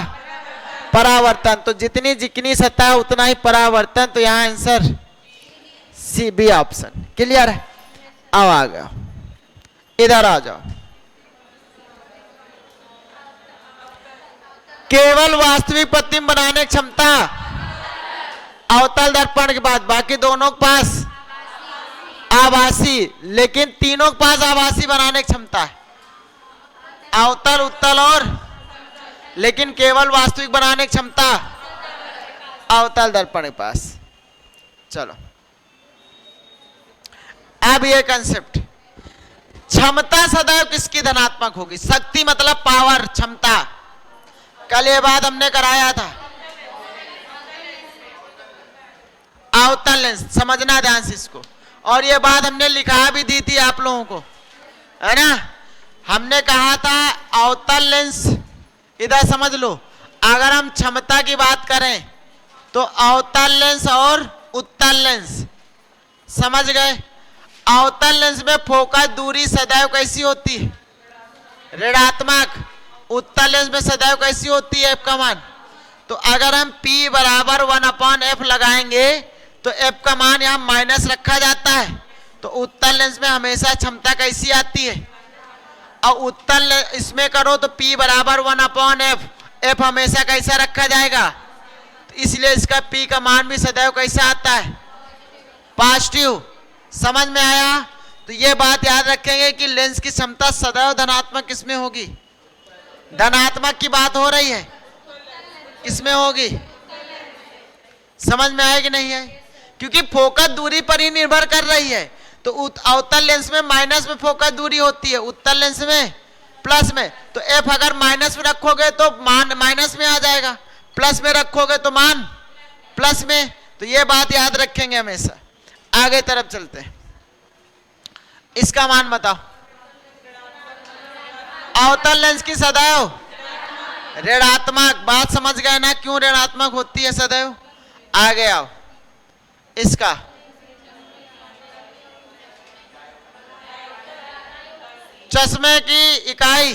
परावर्तन, तो जितनी चिकनी सतह उतना ही परावर्तन। तो यहाँ answer C, B option. Clear है। अब आ गया, इधर आ जाओ। केवल वास्तविक प्रतिबिंब बनाने की क्षमता, अवतल दर्पण के बाद बाकी दोनों के पास आभासी, लेकिन तीनों के पास आभासी बनाने की क्षमता है, अवतल, उत्तल और, लेकिन केवल वास्तविक बनाने की क्षमता अवतल दर्पण के पास। चलो अब ये कंसेप्ट, क्षमता सदैव किसकी धनात्मक होगी? शक्ति मतलब पावर, क्षमता। कल ये बात हमने कराया था। अवतल लेंस, समझना ध्यान से इसको, और ये बात हमने लिखा भी दी थी आप लोगों को, है ना। हमने कहा था अवतल लेंस, इधर समझ लो, अगर हम क्षमता की बात करें तो अवतल लेंस और उत्तल लेंस, समझ गए। अवतल लेंस में फोकस दूरी सदैव कैसी होती है? ऋणात्मक। उत्तल लेंस में सदैव कैसी होती है? एफ का मान। तो अगर हम P बराबर 1/f लगाएंगे तो एफ का मान यहाँ माइनस रखा जाता है, तो उत्तल लेंस में हमेशा क्षमता कैसी आती है? और उत्तल इसमें करो तो P बराबर 1/f, एफ हमेशा कैसा रखा जाएगा? तो इसलिए इसका P का मान भी सदैव कैसा आता है? पॉजिटिव। समझ में आया? तो ये बात याद रखेंगे कि लेंस की क्षमता सदैव धनात्मक किसमें होगी? धनात्मक की बात हो रही है, किसमें होगी? समझ में आएगी नहीं है? क्योंकि फोकस दूरी पर ही निर्भर कर रही है। तो अवतल लेंस में माइनस में फोकस दूरी होती है, उत्तल लेंस में प्लस में। तो एफ अगर माइनस में रखोगे तो मान माइनस में आ जाएगा, प्लस में रखोगे तो मान प्लस में। तो ये बात याद रखेंगे हमेशा। आगे तरफ चलते हैं, इसका मान बताओ। अवतल लेंस की सदैव ऋणात्मक, बात समझ गए ना क्यों ऋणात्मक होती है सदैव? आगे आओ, इसका चश्मे की इकाई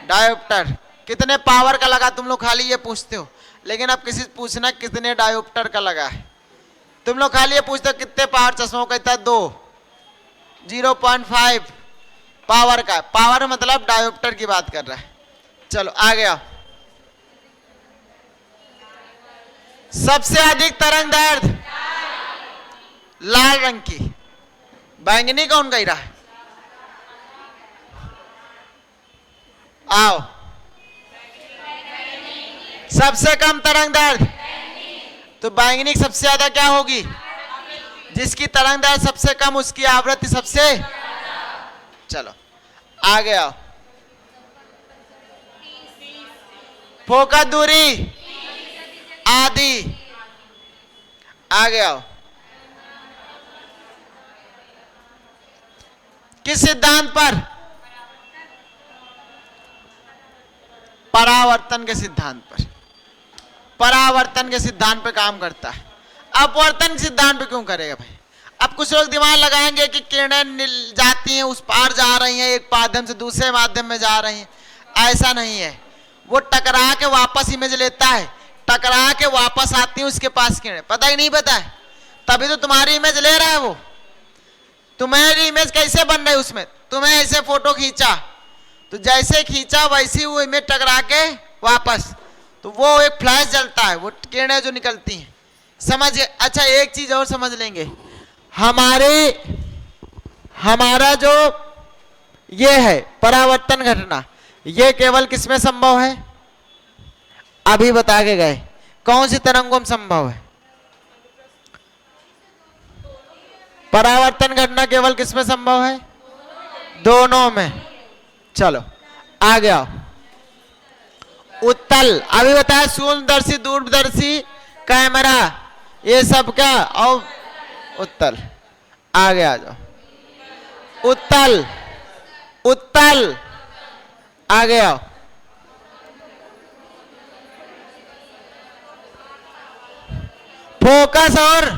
डायोप्टर। कितने पावर का लगा? तुम लोग खाली ये पूछते हो, लेकिन अब किसी से पूछना कितने डायोप्टर का लगा है। तुम लोग खाली ये पूछते हो कितने पावर चश्मों का? इतना 2, 0.5 पावर का। पावर मतलब डायोप्टर की बात कर रहा है। चलो आगे आओ। सबसे अधिक तरंग दैर्ध्य लाल रंग की, बैंगनी कौन कह रहा है? आओ। सबसे कम तरंग दैर्ध्य, तो बैंगनी सबसे ज्यादा क्या होगी? जिसकी तरंग दैर्ध्य सबसे कम उसकी आवृत्ति सबसे। चलो आगे आओ। फोकस दूरी आदि। आगे आओ। किस सिद्धांत पर? परावर्तन के सिद्धांत पर। परावर्तन के सिद्धांत पे काम करता है। अपवर्तन के सिद्धांत पे क्यों करेगा भाई? अब कुछ लोग दिमाग लगाएंगे कि किरणें जाती हैं, उस पार जा रही हैं, एक माध्यम से दूसरे माध्यम में जा रही हैं। ऐसा नहीं है, वो टकरा के वापस इमेज लेता है, टकरा के वापस आती है उसके पास किरणें। पता ही नहीं पता है, तभी तो तुम्हारी इमेज ले रहा है वो। तुम्हारी इमेज कैसे बन रही? उसमें तुम्हें ऐसे फोटो खींचा, तो जैसे खींचा वैसी वो इमेज टकरा के वापस, तो वो एक फ्लैश जलता है, वो किरणें जो निकलती हैं। समझ गए? अच्छा एक चीज और समझ लेंगे, हमारा जो ये है परावर्तन घटना, ये केवल किसमें संभव है? अभी बता के गए, कौन सी तरंगों में संभव है? परावर्तन घटना केवल किसमें संभव है? दोनों में। चलो आगे आओ। उत्तल, अभी बताया सूक्ष्मदर्शी, दूरदर्शी, कैमरा, ये सब क्या? और उत्तल। आगे आ जाओ। उत्तल, उत्तल। आगे आओ। फोकस और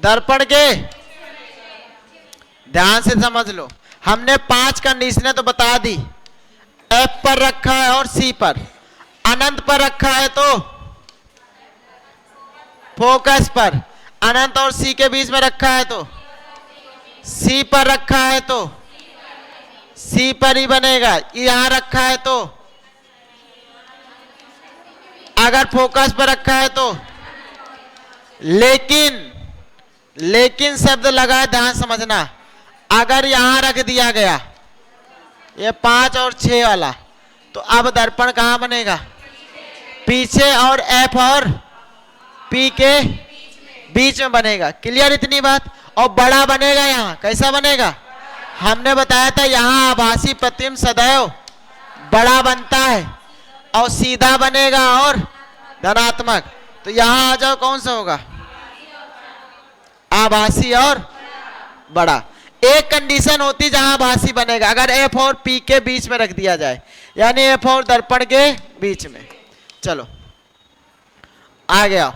दर्पण के, ध्यान से समझ लो। हमने 5 कंडीशनें तो बता दी। एफ पर रखा है और सी पर, अनंत पर रखा है तो फोकस पर, अनंत और सी के बीच में रखा है तो सी पर रखा है तो सी पर ही बनेगा। यहां रखा है तो, अगर फोकस पर रखा है तो, लेकिन शब्द लगा है, ध्यान समझना। अगर यहां रख दिया गया ये 5 और 6 वाला, तो अब दर्पण कहां बनेगा? पीछे, और एफ और पी के बीच में बनेगा। क्लियर इतनी बात? और बड़ा बनेगा यहां, कैसा बनेगा? हमने बताया था यहां आभासी प्रतिबिंब सदैव बड़ा बनता है और सीधा बनेगा और धनात्मक। तो यहां आ जाओ, कौन सा होगा? आभासी और बड़ा। एक कंडीशन होती जहां आभासी बनेगा, अगर एफ और पी के बीच में रख दिया जाए, यानी एफ और दर्पण के बीच में। चलो आ गया।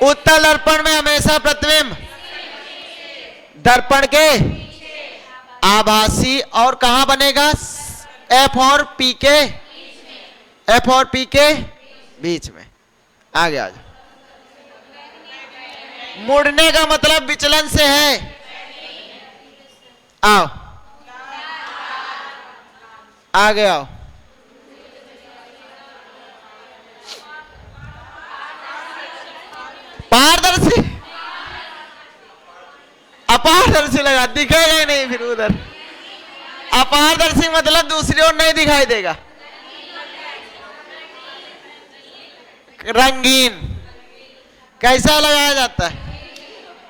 उत्तल दर्पण में हमेशा प्रतिबिंब दर्पण के आभासी और कहां बनेगा? एफ और पी के बीच में। आगे आ जाओ। मुड़ने का मतलब विचलन से है। आओ आगे आओ। पारदर्शी, अपारदर्शी लगा, दिखेगा ही नहीं फिर उधर। अपारदर्शी मतलब दूसरी ओर नहीं दिखाई देगा। रंगीन कैसा लगाया जाता है?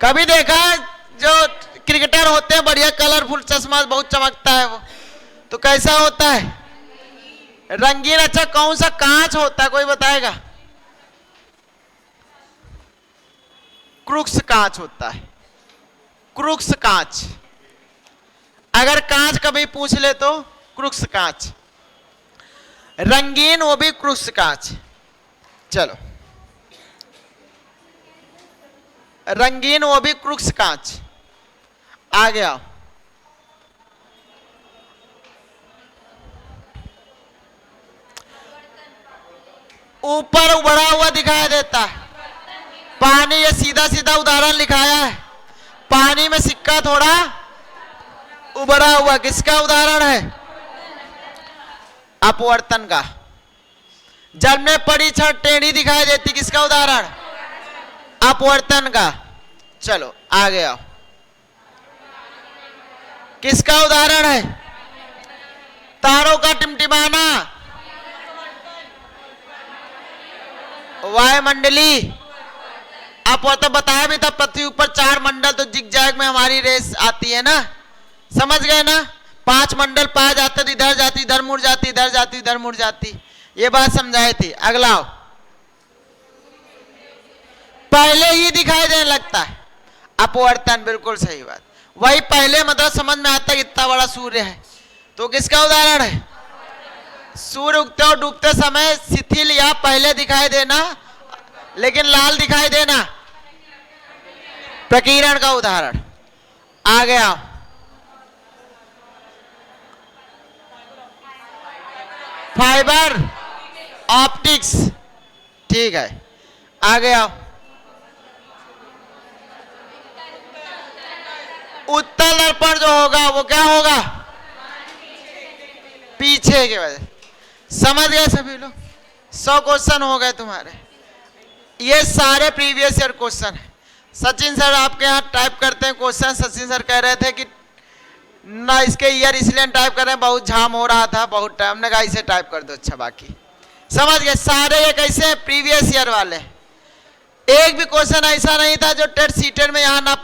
कभी देखा जो क्रिकेटर होते हैं बढ़िया कलरफुल चश्मा बहुत चमकता है वो, तो कैसा होता है? रंगीन। अच्छा कौन सा कांच होता है, कोई बताएगा? क्रूक्स कांच होता है, क्रूक्स कांच। अगर कांच कभी पूछ ले तो क्रूक्स कांच। रंगीन वो भी क्रूक्स कांच। चलो रंगीन वो भी क्रूक्स कांच। आ गया। ऊपर उभरा हुआ दिखाई देता है पानी, ये सीधा सीधा उदाहरण लिखाया है। पानी में सिक्का थोड़ा उभरा हुआ, किसका उदाहरण है? अपवर्तन का। जल में पड़ी छड़ टेढ़ी दिखाई देती, किसका उदाहरण? अपवर्तन का। चलो आ गया। किसका उदाहरण है? तारों का टिमटिमाना, वायुमंडली। अपवर्तन बताया भी था, पृथ्वी ऊपर 4 मंडल, तो जिगजैग में हमारी रेस आती है ना, समझ गए ना? 5 मंडल पाए जाते, तो इधर जाती, इधर मुड़ जाती, इधर जाती, इधर मुड़ जाती। ये बात समझाई थी। अगला आओ। पहले ही दिखाई देने लगता है, अपवर्तन, बिल्कुल सही बात। वही पहले मतलब समझ में आता है इतना बड़ा सूर्य है, तो किसका उदाहरण है? सूर्य उगते और डूबते समय शिथिल या पहले दिखाई देना लेकिन लाल दिखाई देना, प्रकीर्णन का उदाहरण। आ गया। फाइबर ऑप्टिक्स, ठीक है। आ गया। उत्तल दर्पण जो होगा वो क्या होगा? पीछे के वजह। समझ गए सभी लोग? 100 क्वेश्चन हो गए तुम्हारे। ये सारे प्रीवियस ईयर क्वेश्चन है। सचिन सर आपके यहाँ टाइप करते हैं क्वेश्चन। सचिन सर कह रहे थे कि ना इसके ईयर इसलिए टाइप कर रहे हैं, बहुत जाम हो रहा था, बहुत टाइम ने कहा इसे टाइप कर दो। अच्छा बाकी समझ गए? सारे ये कैसे प्रीवियस ईयर वाले। एक भी क्वेश्चन ऐसा नहीं था जो टेट सीटेट में यहाँ ना